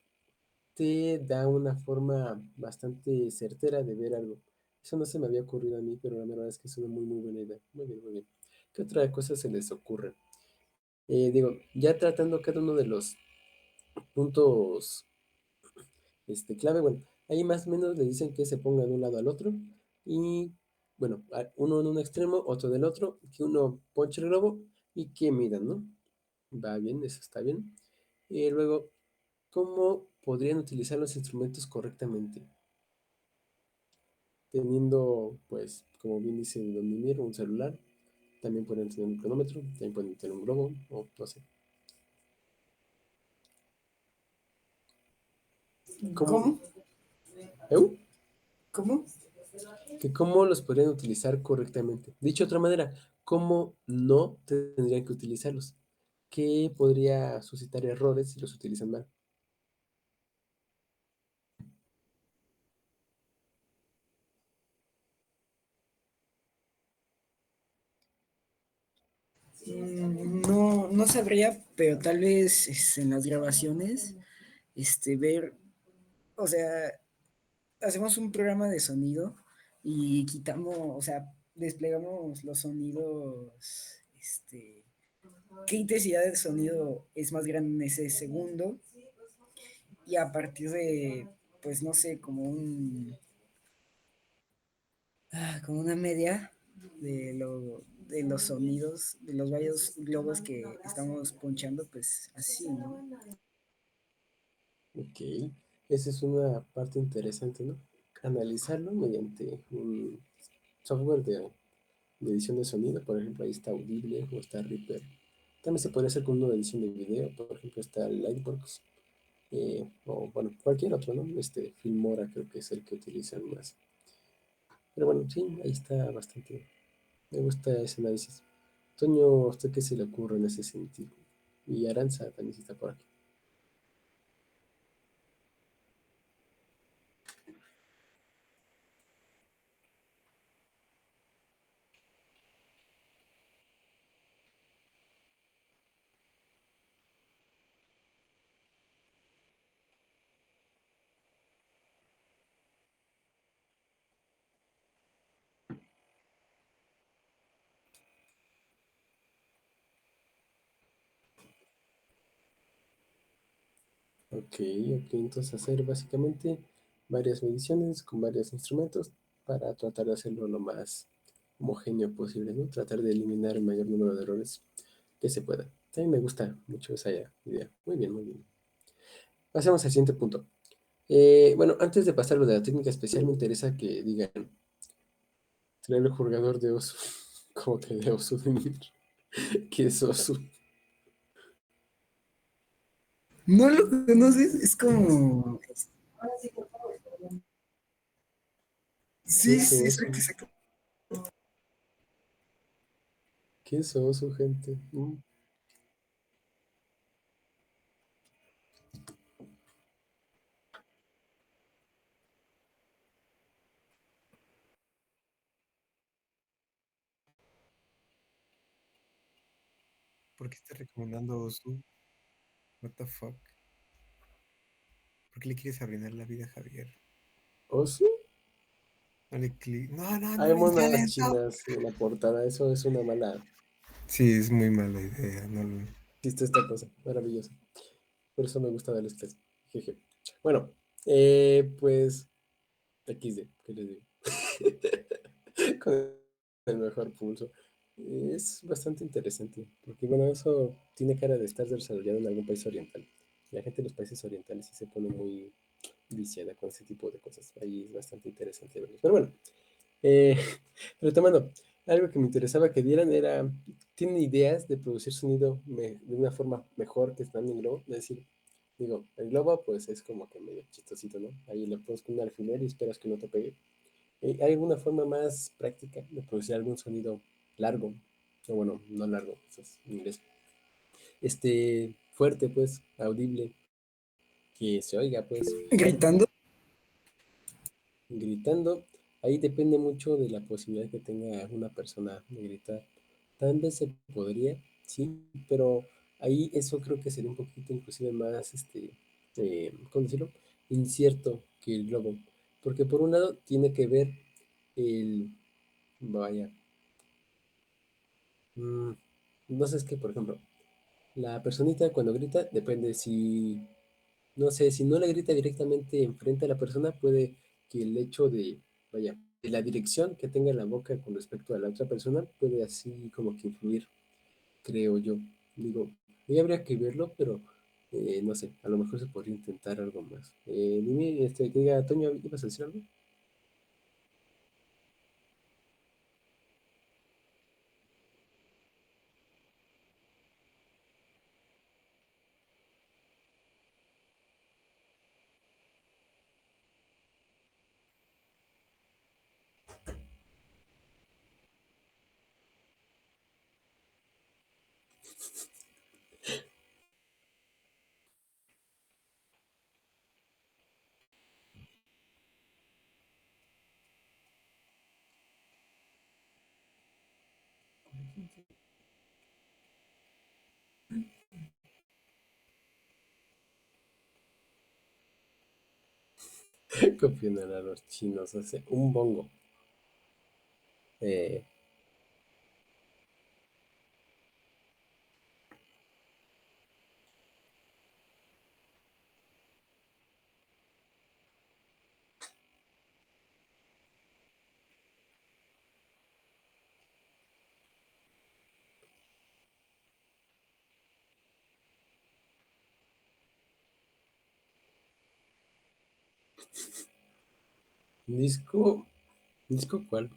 te da una forma bastante certera de ver algo. Eso no se me había ocurrido a mí, pero la verdad es que es una muy buena idea. Muy bien, muy bien. ¿Qué otra cosa se les ocurre? Digo, ya tratando cada uno de los puntos clave, bueno, ahí más o menos le dicen que se ponga de un lado al otro y, bueno, uno en un extremo, otro del otro, que uno ponche el globo y que midan, ¿no? Va bien, eso está bien. Y luego, ¿cómo podrían utilizar los instrumentos correctamente? Teniendo, pues, como bien dice Don Mimir, un celular, también pueden tener un cronómetro, también pueden tener un globo, o no sé. ¿Cómo? ¿Cómo? ¿Eu? ¿Cómo? Que cómo los podrían utilizar correctamente. Dicho de otra manera, ¿cómo no tendrían que utilizarlos? ¿Qué podría suscitar errores si los utilizan mal? No, no sabría, pero tal vez en las grabaciones, ver, o sea, hacemos un programa de sonido y quitamos, o sea, desplegamos los sonidos, qué intensidad de sonido es más grande en ese segundo y a partir de, pues no sé, como una media de los sonidos, de los varios globos que estamos ponchando, pues así, ¿no? Ok, esa es una parte interesante, ¿no? Analizarlo mediante un software de edición de sonido, por ejemplo, ahí está Audible o está Reaper. También se puede hacer con uno de edición de video, por ejemplo, está Lightworks, o bueno, cualquier otro, ¿no? Filmora creo que es el que utilizan más. Pero bueno, sí, ahí está bastante. Me gusta ese análisis. Toño, ¿a usted qué se le ocurre en ese sentido? Y Aranza también sí está por aquí. Ok, ok, entonces hacer básicamente varias mediciones con varios instrumentos para tratar de hacerlo lo más homogéneo posible, ¿no? Tratar de eliminar el mayor número de errores que se pueda. A mí me gusta mucho esa idea. Muy bien, muy bien. Pasemos al siguiente punto. Bueno, antes de pasar lo de la técnica especial, me interesa que digan, traer el jugador de oso. Como que de oso de mir. ¿Qué es oso? No lo conoces, es como. ¿Qué Sí, es sí, oso? exacto, exacto. ¿Qué es oso, gente? ¿Por qué estás recomendando Osu? What the fuck? ¿Por qué le quieres arruinar la vida a Javier? ¿Oso? No le clic. No, no, no Hay le monas instales eso. chinas en la portada. Eso es una mala. Sí, es muy mala idea. No lo... Existe esta cosa. Maravillosa. Por eso me gusta darles clase. Jeje. Bueno, pues XD, ¿qué les digo? Con el mejor pulso. Es bastante interesante, porque bueno, eso tiene cara de estar desarrollado en algún país oriental. La gente de los países orientales sí se pone muy viciada con ese tipo de cosas. Ahí es bastante interesante verlos. Pero bueno, eh, retomando, algo que me interesaba que dieran era, ¿tienen ideas de producir sonido de una forma mejor que están en globo? Es decir, digo, el globo pues es como que medio chistosito, ¿no? Ahí le pones con un alfiler y esperas que no te pegue. ¿Hay alguna forma más práctica de producir algún sonido largo? O bueno, no largo, eso es en inglés. Fuerte, pues, audible, que se oiga, pues, vaya, Gritando. gritando. Ahí depende mucho de la posibilidad que tenga una persona de gritar. Tal vez se podría, sí, pero ahí eso creo que sería un poquito inclusive más, ¿cómo decirlo? Incierto que el globo. Porque por un lado tiene que ver el, vaya, Mm, no sé, es que, por ejemplo, la personita cuando grita, depende si, no sé, si no le grita directamente enfrente a la persona, puede que el hecho de, vaya, de la dirección que tenga la boca con respecto a la otra persona, puede así como que influir, creo yo. Digo, ahí habría que verlo, pero no sé, a lo mejor se podría intentar algo más. Dime, que diga, Toño, ¿ibas a decir algo? Copiar a los chinos, hace un bongo. Eh, disco, ¿disco cuál?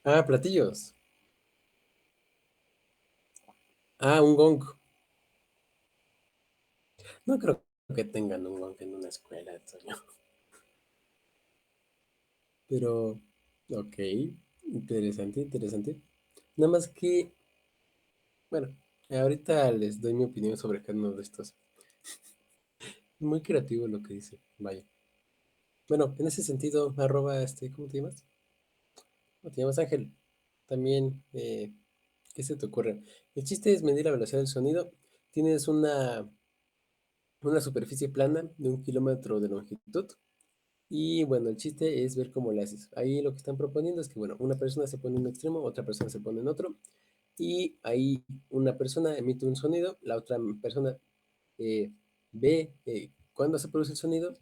Ah, platillos. Ah, un gong. No creo que tengan un gong en una escuela, Antonio. Pero, ok, interesante, interesante. Nada más que, bueno, ahorita les doy mi opinión sobre cada uno de estos. Muy creativo lo que dice, vaya. Bueno, en ese sentido, arroba, ¿cómo te llamas? ¿Cómo te llamas, Ángel? También, ¿qué se te ocurre? El chiste es medir la velocidad del sonido. Tienes una superficie plana de 1 kilómetro de longitud. Y bueno, el chiste es ver cómo le haces. Ahí lo que están proponiendo es que, bueno, una persona se pone en un extremo, otra persona se pone en otro, y ahí una persona emite un sonido, la otra persona eh, ve cuándo se produce el sonido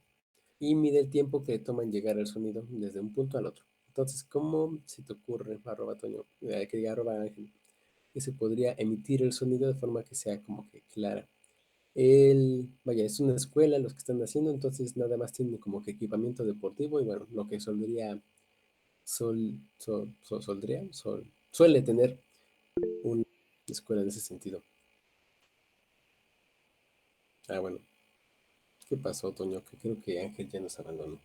y mide el tiempo que toma en llegar al sonido desde un punto al otro. Entonces, ¿cómo se te ocurre, arroba Toño, que diga arroba Ángel, que se podría emitir el sonido de forma que sea como que clara? Vaya, es una escuela los que están haciendo, entonces nada más tiene como que equipamiento deportivo y bueno, lo que soldría, suele tener una escuela en ese sentido. Ah, bueno, ¿qué pasó, Toño? Que creo que Ángel ya nos abandonó.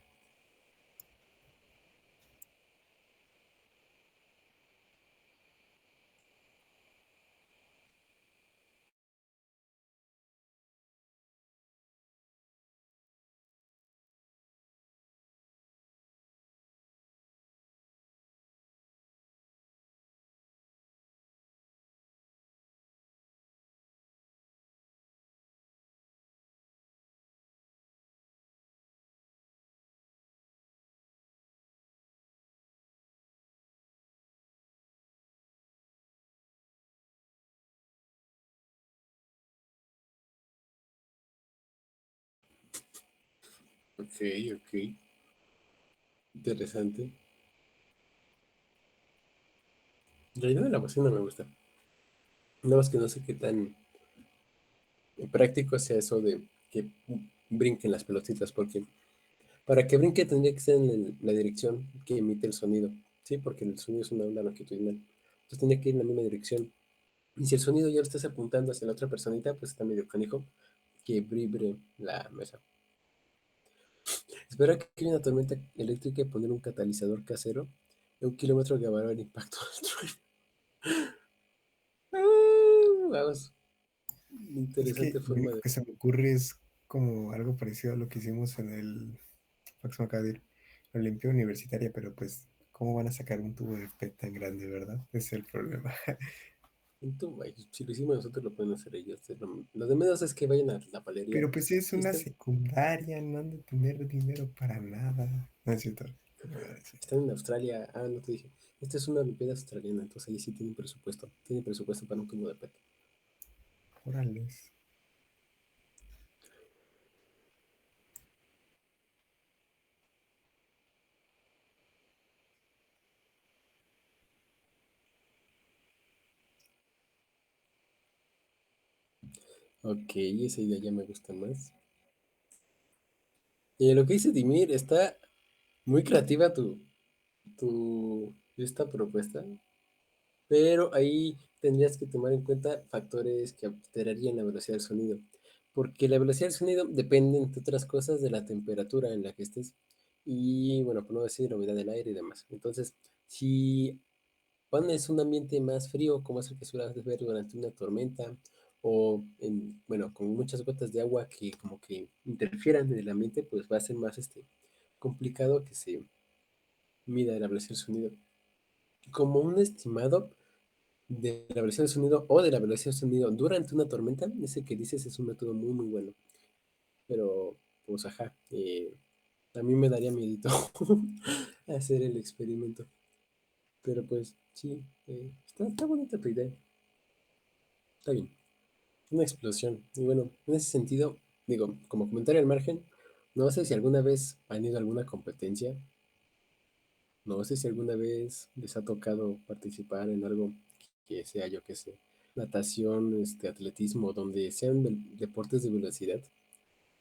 Ok, ok, interesante. La idea de la bocina me gusta. Nada más que no sé qué tan práctico sea eso de que brinquen las pelotitas, porque para que brinque tendría que ser en la dirección que emite el sonido, ¿sí? Porque el sonido es una onda longitudinal. Entonces tendría que ir en la misma dirección. Y si el sonido ya lo estás apuntando hacia la otra personita, pues está medio canijo que vibre la mesa. Espera que haya una tormenta eléctrica y poner un catalizador casero de 1 kilómetro que va a haber impacto del trueno. Vamos, Es que interesante lo forma único de... que se me ocurre es como algo parecido a lo que hicimos en el Pax Macadir, la Olimpiada Universitaria, pero pues, ¿cómo van a sacar un tubo de PET tan grande, verdad? Ese es el problema. Si lo hicimos nosotros, lo pueden hacer ellos. Lo de menos es que vayan a la palería. Pero pues es Y una secundaria, no han de tener dinero para nada. No es cierto. No me van a decir. están en Australia. Ah, no te dije. Esta es una Olimpiada australiana, entonces ahí sí tienen presupuesto. Tienen presupuesto para un tubo de PET. Órales. Ok, esa idea ya me gusta más. Y lo que dice Dimir, está muy creativa esta propuesta, pero ahí tendrías que tomar en cuenta factores que alterarían la velocidad del sonido, porque la velocidad del sonido depende, entre otras cosas, de la temperatura en la que estés y, bueno, por no decir la humedad del aire y demás. Entonces, si pones un ambiente más frío, como es el que suele ver durante una tormenta, o bueno, con muchas gotas de agua que como que interfieran en el ambiente, pues va a ser más complicado que se mida la velocidad del sonido. Como un estimado de la velocidad del sonido o de la velocidad del sonido durante una tormenta, ese que dices es un método muy, muy bueno. Pero, pues, ajá, a mí me daría miedito hacer el experimento. Pero pues, sí, está bonita tu idea. Está bien. Una explosión. Y bueno, en ese sentido, digo, como comentario al margen, no sé si alguna vez han ido a alguna competencia, no sé si alguna vez les ha tocado participar en algo que sea, yo que sé, natación, atletismo, donde sean deportes de velocidad,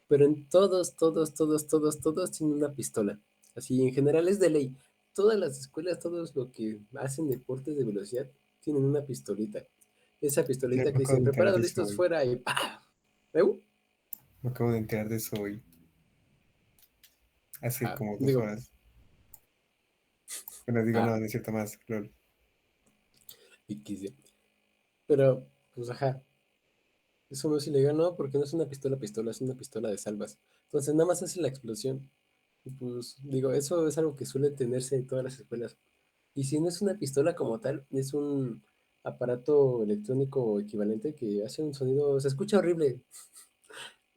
pero en todos tienen una pistola. Así, en general es de ley. Todas las escuelas, todos los que hacen deportes de velocidad, tienen una pistolita. Esa Sí, pistolita me que acabo dicen, de enterar preparados, de eso listos, hoy. fuera, y ¡pah! ¿Eu? Me acabo de enterar de eso hoy. Hace Ajá, como dos digo, horas. Bueno, digo, no, ah, no es cierto más. LOL. XD. Pero, pues ajá, eso no es ilegal, ¿no? Porque no es una pistola, es una pistola de salvas. Entonces, nada más hace la explosión. Y pues, digo, eso es algo que suele tenerse en todas las escuelas. Y si no es una pistola como tal, es un aparato electrónico equivalente que hace un sonido, se escucha horrible.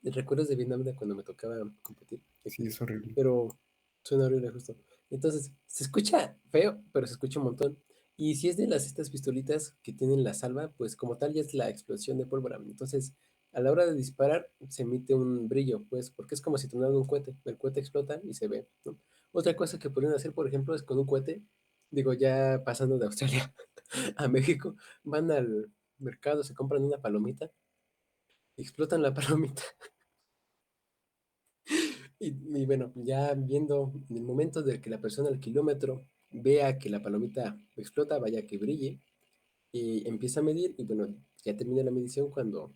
Recuerdos de Vietnam de cuando me tocaba competir, Sí, XD. es horrible. Pero suena horrible justo. Entonces, se escucha feo, pero se escucha un montón. Y si es de estas pistolitas que tienen la salva, pues como tal ya es la explosión de pólvora. Entonces, a la hora de disparar, se emite un brillo, pues, porque es como si tronara un cohete. El cohete explota y se ve, ¿no? Otra cosa que podrían hacer, por ejemplo, es con un cohete, digo, ya pasando de Australia a México, van al mercado, se compran una palomita, explotan la palomita y bueno, ya viendo en el momento de que la persona al kilómetro vea que la palomita explota, vaya que brille, y empieza a medir y bueno, ya termina la medición cuando,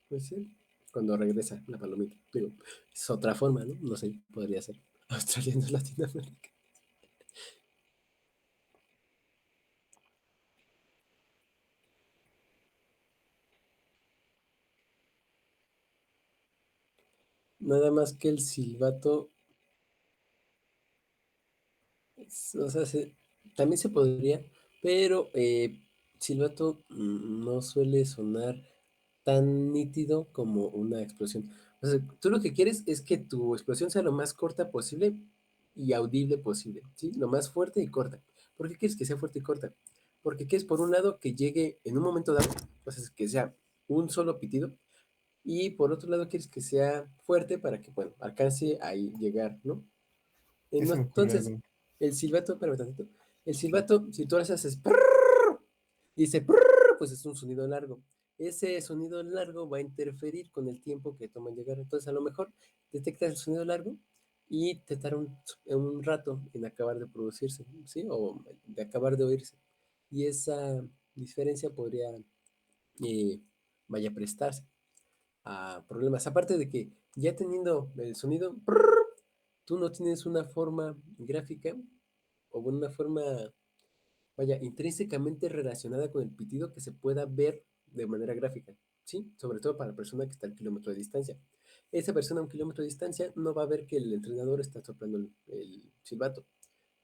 pues sí, cuando regresa la palomita. Digo, es otra forma, ¿no? No sé, podría ser. Australianos, Latinoamérica. Nada más que el silbato, o sea, también se podría, pero silbato no suele sonar tan nítido como una explosión. O sea, tú lo que quieres es que tu explosión sea lo más corta posible y audible posible, ¿sí? Lo más fuerte y corta. ¿Por qué quieres que sea fuerte y corta? Porque quieres, por un lado, que llegue en un momento dado, o sea, que sea un solo pitido, y por otro lado quieres que sea fuerte para que, bueno, alcance ahí llegar, ¿no? Ya se me ocurrió Entonces, algo. el silbato, espérame tantito, el Sí, silbato, si tú le haces prrr, y dice prrr, pues es un sonido largo. Ese sonido largo va a interferir con el tiempo que toma en llegar. Entonces, a lo mejor detectas el sonido largo y te tarda un rato en acabar de producirse, ¿sí? O de acabar de oírse. Y esa diferencia podría, eh, vaya, a prestarse a problemas. Aparte de que ya teniendo el sonido, prrr, tú no tienes una forma gráfica o una forma, vaya, intrínsecamente relacionada con el pitido que se pueda ver de manera gráfica, ¿sí? Sobre todo para la persona que está a un kilómetro de distancia. Esa persona a un kilómetro de distancia no va a ver que el entrenador está soplando el silbato.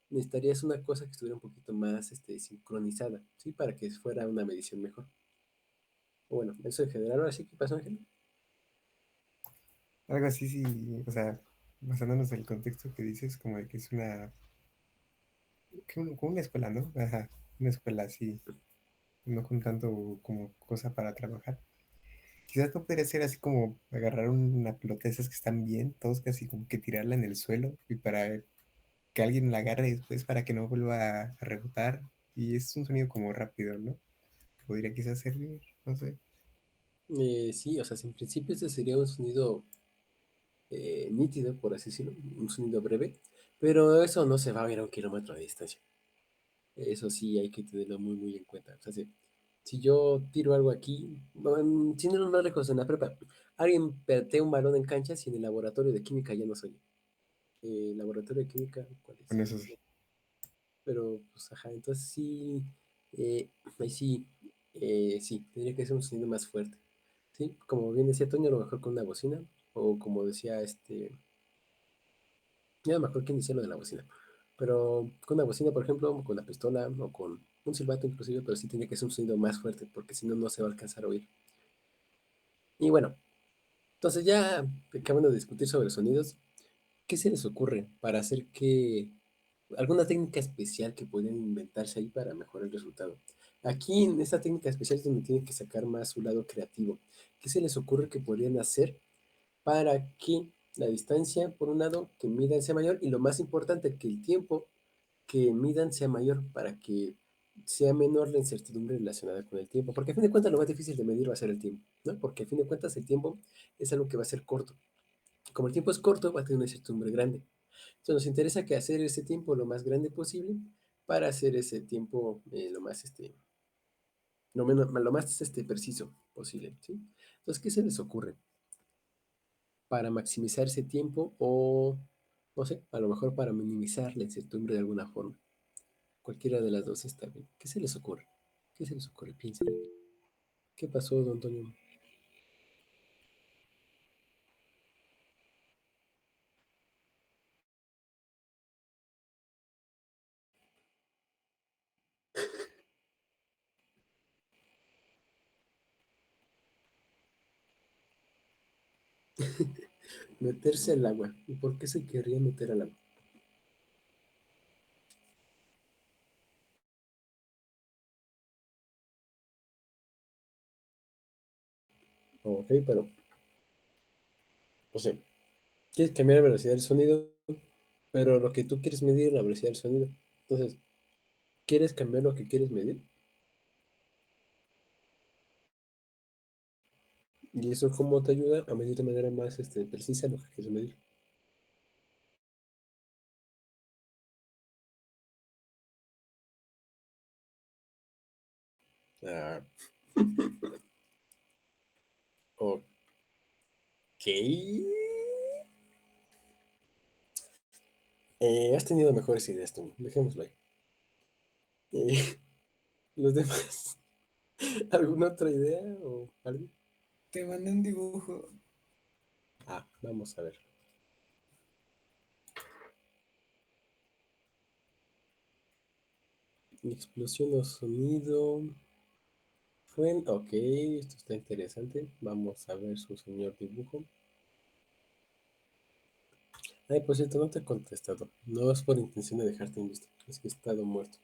Necesitarías una cosa que estuviera un poquito más sincronizada, ¿sí? Para que fuera una medición mejor. O bueno, eso en general. Ahora sí, ¿qué pasó, Ángel? algo así, sí, o sea, basándonos en el contexto que dices, como de que es como una escuela, ¿no? Ajá, una escuela así, no con tanto como cosa para trabajar. Quizás no podría ser así como agarrar una pelota de esas que están bien, todos casi como que tirarla en el suelo y para que alguien la agarre después para que no vuelva a rebotar. Y es un sonido como rápido, ¿no? Podría quizás servir, no sé. Sí, o sea, en principio ese sería un sonido nítido, por así decirlo, un sonido breve, pero eso no se va a ver a un kilómetro de distancia. Eso sí hay que tenerlo muy, muy en cuenta. O sea, si yo tiro algo aquí, si no más lejos en la prepa, alguien patea un balón en canchas y en el laboratorio de química ya no soy. Laboratorio de química, ¿cuál es? Bueno, eso sí. Pero, pues, ajá, entonces sí, ahí sí, sí, tendría que ser un sonido más fuerte. ¿Sí? Como bien decía Toño, a lo mejor con una bocina, o como decía ya no me acuerdo quién decía lo de la bocina, pero con una bocina, por ejemplo, o con la pistola, o con un silbato inclusive, pero sí tiene que ser un sonido más fuerte, porque si no, no se va a alcanzar a oír. Y bueno, entonces ya acabando de discutir sobre sonidos, ¿qué se les ocurre para hacer que alguna técnica especial que pueden inventarse ahí para mejorar el resultado? Aquí en esta técnica especial es donde tienen que sacar más su lado creativo. ¿Qué se les ocurre que podrían hacer para que la distancia, por un lado, que midan sea mayor y lo más importante, que el tiempo que midan sea mayor para que sea menor la incertidumbre relacionada con el tiempo? Porque a fin de cuentas lo más difícil de medir va a ser el tiempo, ¿no? Porque a fin de cuentas el tiempo es algo que va a ser corto. Como el tiempo es corto, va a tener una incertidumbre grande. Entonces nos interesa que hacer ese tiempo lo más grande posible para hacer ese tiempo lo más, lo más preciso posible, ¿sí? Entonces, ¿qué se les ocurre para maximizar ese tiempo o, no sé, a lo mejor para minimizar la incertidumbre de alguna forma? Cualquiera de las dos está bien. ¿Qué se les ocurre? ¿Qué se les ocurre? Piensen. ¿Qué pasó, don Antonio? Meterse al agua. ¿Y por qué se querría meter al agua? Ok, pero, no sé. ¿Quieres cambiar la velocidad del sonido? pero lo que tú quieres medir es la velocidad del sonido. Entonces, ¿quieres cambiar lo que quieres medir? Y eso cómo te ayuda a medir de manera más precisa lo que quieres medir. Ah, ok. Has tenido mejores ideas tú. Dejémoslo ahí. Eh, ¿Los demás? ¿Alguna otra idea o algo? Te mandé un dibujo. Ah, vamos a ver. Explosión o sonido. Ok, esto está interesante. Vamos a ver su señor dibujo. Ay, por cierto, no te he contestado. No es por intención de dejarte en visto. Es que he estado muerto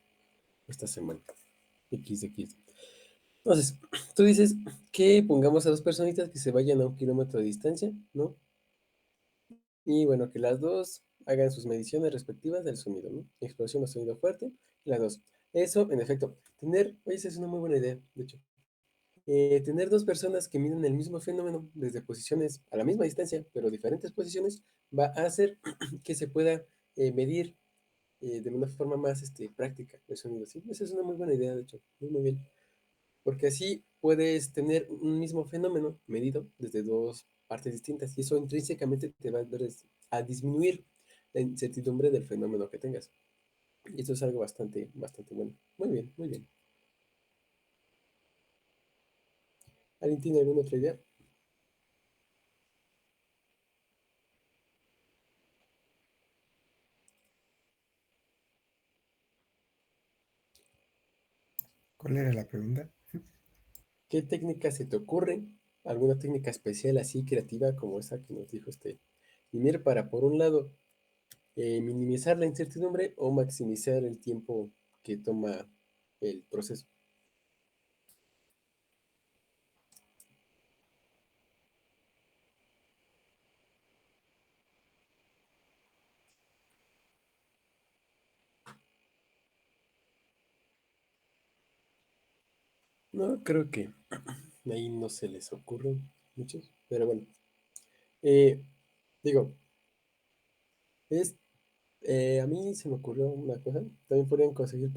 esta semana. X. Entonces, tú dices que pongamos a dos personitas que se vayan a 1 kilómetro de distancia, ¿no? Y bueno, que las dos hagan sus mediciones respectivas del sonido, ¿no? Explosión o sonido fuerte, las dos. Eso, en efecto, oye, esa es una muy buena idea, de hecho. Tener dos personas que miden el mismo fenómeno desde posiciones a la misma distancia, pero diferentes posiciones, va a hacer que se pueda medir de una forma más práctica el sonido, ¿sí? Esa es una muy buena idea, de hecho, muy bien. Porque así puedes tener un mismo fenómeno medido desde dos partes distintas y eso intrínsecamente te va a disminuir la incertidumbre del fenómeno que tengas. Y eso es algo bastante bueno. Muy bien, muy bien. ¿Alguien tiene alguna otra idea? ¿Cuál era la pregunta? ¿Qué técnica se te ocurre? ¿Alguna técnica especial así creativa como esa que nos dijo Ymir para, por un lado, minimizar la incertidumbre o maximizar el tiempo que toma el proceso? No, creo que ahí no se les ocurren muchos, pero bueno. Eh, digo, es, a mí se me ocurrió una cosa. También podrían conseguir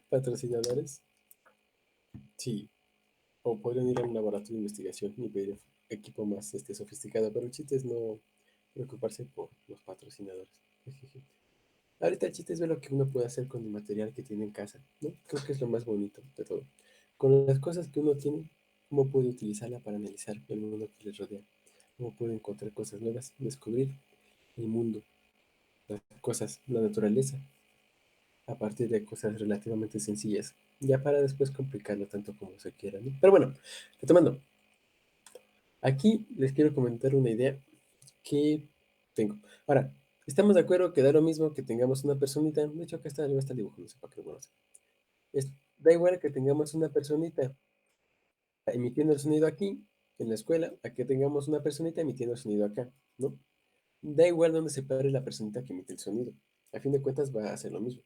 patrocinadores. Sí, o podrían ir a un laboratorio de investigación y pedir equipo más sofisticado, pero el chiste es no preocuparse por los patrocinadores. Jejeje. Ahorita el chiste es ver lo que uno puede hacer con el material que tiene en casa, ¿no? Creo que es lo más bonito de todo. Con las cosas que uno tiene, cómo puede utilizarla para analizar el mundo que les rodea, cómo puede encontrar cosas nuevas, descubrir el mundo, las cosas, la naturaleza, a partir de cosas relativamente sencillas, ya para después complicarlo tanto como se quiera, ¿no? Pero bueno, retomando, aquí les quiero comentar una idea que tengo. Ahora, estamos de acuerdo que da lo mismo que tengamos una personita, de hecho acá está el dibujo, no sé para qué lo conoce. Da igual que tengamos una personita emitiendo el sonido aquí, en la escuela, a que tengamos una personita emitiendo el sonido acá, ¿no? Da igual donde se pare la personita que emite el sonido. A fin de cuentas va a hacer lo mismo.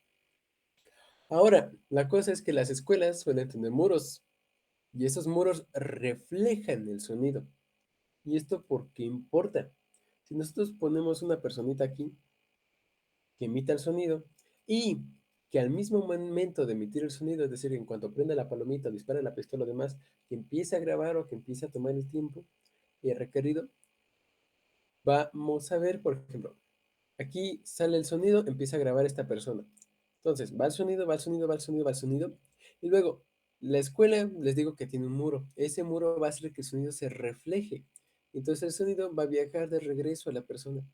Ahora, la cosa es que las escuelas suelen tener muros y esos muros reflejan el sonido. ¿Y esto por qué importa? Si nosotros ponemos una personita aquí que emita el sonido y que al mismo momento de emitir el sonido, es decir, en cuanto prenda la palomita, dispara la pistola o demás, que empiece a grabar o que empiece a tomar el tiempo requerido, vamos a ver, por ejemplo, aquí sale el sonido, empieza a grabar esta persona. Entonces, va el sonido, va el sonido, va el sonido, va el sonido. Y luego, la escuela, les digo que tiene un muro. Ese muro va a hacer que el sonido se refleje. Entonces, el sonido va a viajar de regreso a la persona.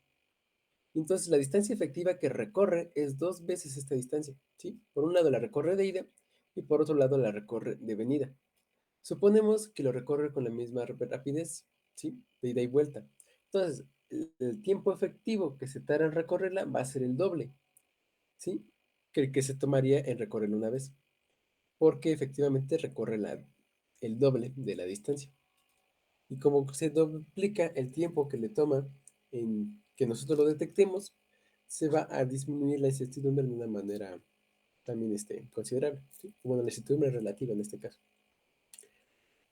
Entonces, la distancia efectiva que recorre es dos veces esta distancia, ¿sí? Por un lado la recorre de ida y por otro lado la recorre de venida. Suponemos que lo recorre con la misma rapidez, ¿sí? De ida y vuelta. Entonces, el tiempo efectivo que se tarda en recorrerla va a ser el doble, ¿sí? Que el que se tomaría en recorrerla una vez, porque efectivamente recorre el doble de la distancia. Y como se duplica el tiempo que le toma en que nosotros lo detectemos, se va a disminuir la incertidumbre de una manera también considerable, ¿sí? Bueno, la incertidumbre relativa en este caso.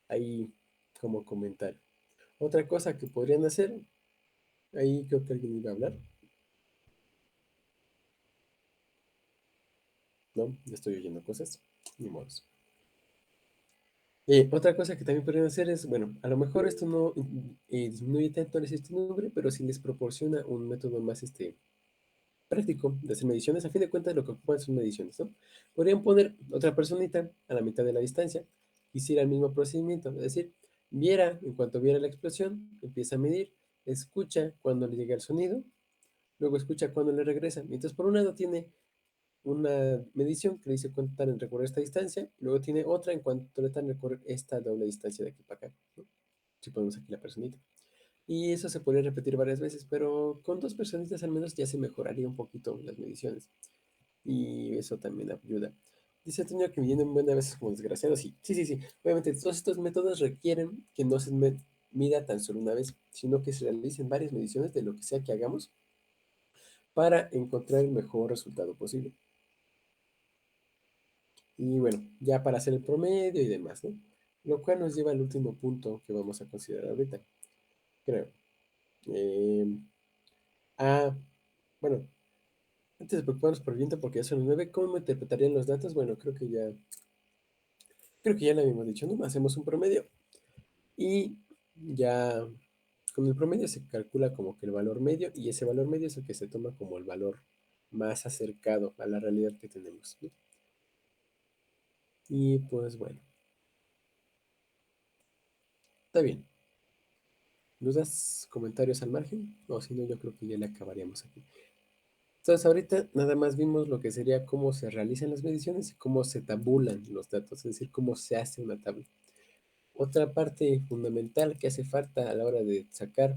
Ahí como comentario. Otra cosa que podrían hacer, ahí creo que alguien iba a hablar, ¿no? Ya estoy oyendo cosas, ni modos. Otra cosa que también podrían hacer es, bueno, a lo mejor esto no disminuye tanto la incertidumbre, pero sí les proporciona un método más práctico de hacer mediciones. A fin de cuentas, lo que ocupan son mediciones, ¿no? Podrían poner otra personita a la mitad de la distancia, hiciera el mismo procedimiento, es decir, viera, en cuanto viera la explosión, empieza a medir, escucha cuando le llega el sonido, luego escucha cuando le regresa. Entonces, por un lado tiene una medición que le dice cuánto tarda en recorrer esta distancia, y luego tiene otra en cuanto le tarda en recorrer esta doble distancia de aquí para acá, ¿no? Si ponemos aquí la personita. Y eso se podría repetir varias veces, pero con dos personitas al menos ya se mejoraría un poquito las mediciones. Y eso también ayuda. Dice Antonio que vienen buenas veces como desgraciados. Sí, sí, sí, sí. Obviamente, todos estos métodos requieren que no se mida tan solo una vez, sino que se realicen varias mediciones de lo que sea que hagamos para encontrar el mejor resultado posible. Y bueno, ya para hacer el promedio y demás, ¿no? Lo cual nos lleva al último punto que vamos a considerar ahorita, creo. Eh, ah, bueno, antes de preocuparnos por el viento, porque ya son las 9, ¿cómo me interpretarían los datos? Bueno, creo que ya lo habíamos dicho, ¿no? Hacemos un promedio y ya con el promedio se calcula como que el valor medio y ese valor medio es el que se toma como el valor más acercado a la realidad que tenemos, ¿no? Y pues bueno, está bien. ¿Dudas, comentarios al margen? O si no, yo creo que ya le acabaríamos aquí. Entonces, ahorita nada más vimos lo que sería cómo se realizan las mediciones y cómo se tabulan los datos, es decir, cómo se hace una tabla. Otra parte fundamental que hace falta a la hora de sacar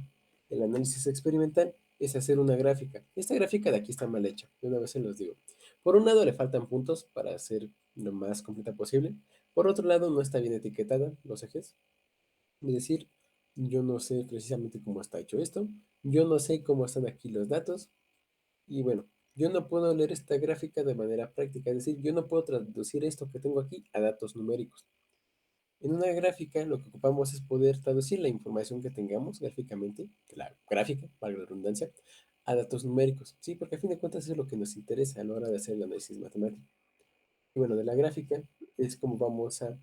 el análisis experimental es hacer una gráfica. Esta gráfica de aquí está mal hecha, de una vez se los digo. Por un lado le faltan puntos para hacer lo más completa posible. Por otro lado no está bien etiquetada los ejes. Es decir, yo no sé precisamente cómo está hecho esto. Yo no sé cómo están aquí los datos. Y bueno, yo no puedo leer esta gráfica de manera práctica. Es decir, yo no puedo traducir esto que tengo aquí a datos numéricos. En una gráfica lo que ocupamos es poder traducir la información que tengamos gráficamente, la gráfica, valga la redundancia, a datos numéricos, ¿sí? Porque a fin de cuentas eso es lo que nos interesa a la hora de hacer el análisis matemático. Y bueno, de la gráfica es como vamos a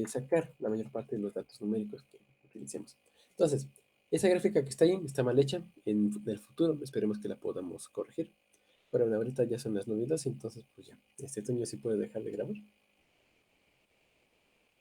sacar la mayor parte de los datos numéricos que utilicemos. Entonces, esa gráfica que está ahí está mal hecha. En el futuro esperemos que la podamos corregir. Pero bueno, ahorita ya son las 9:02, entonces pues ya, Toño sí puede dejar de grabar.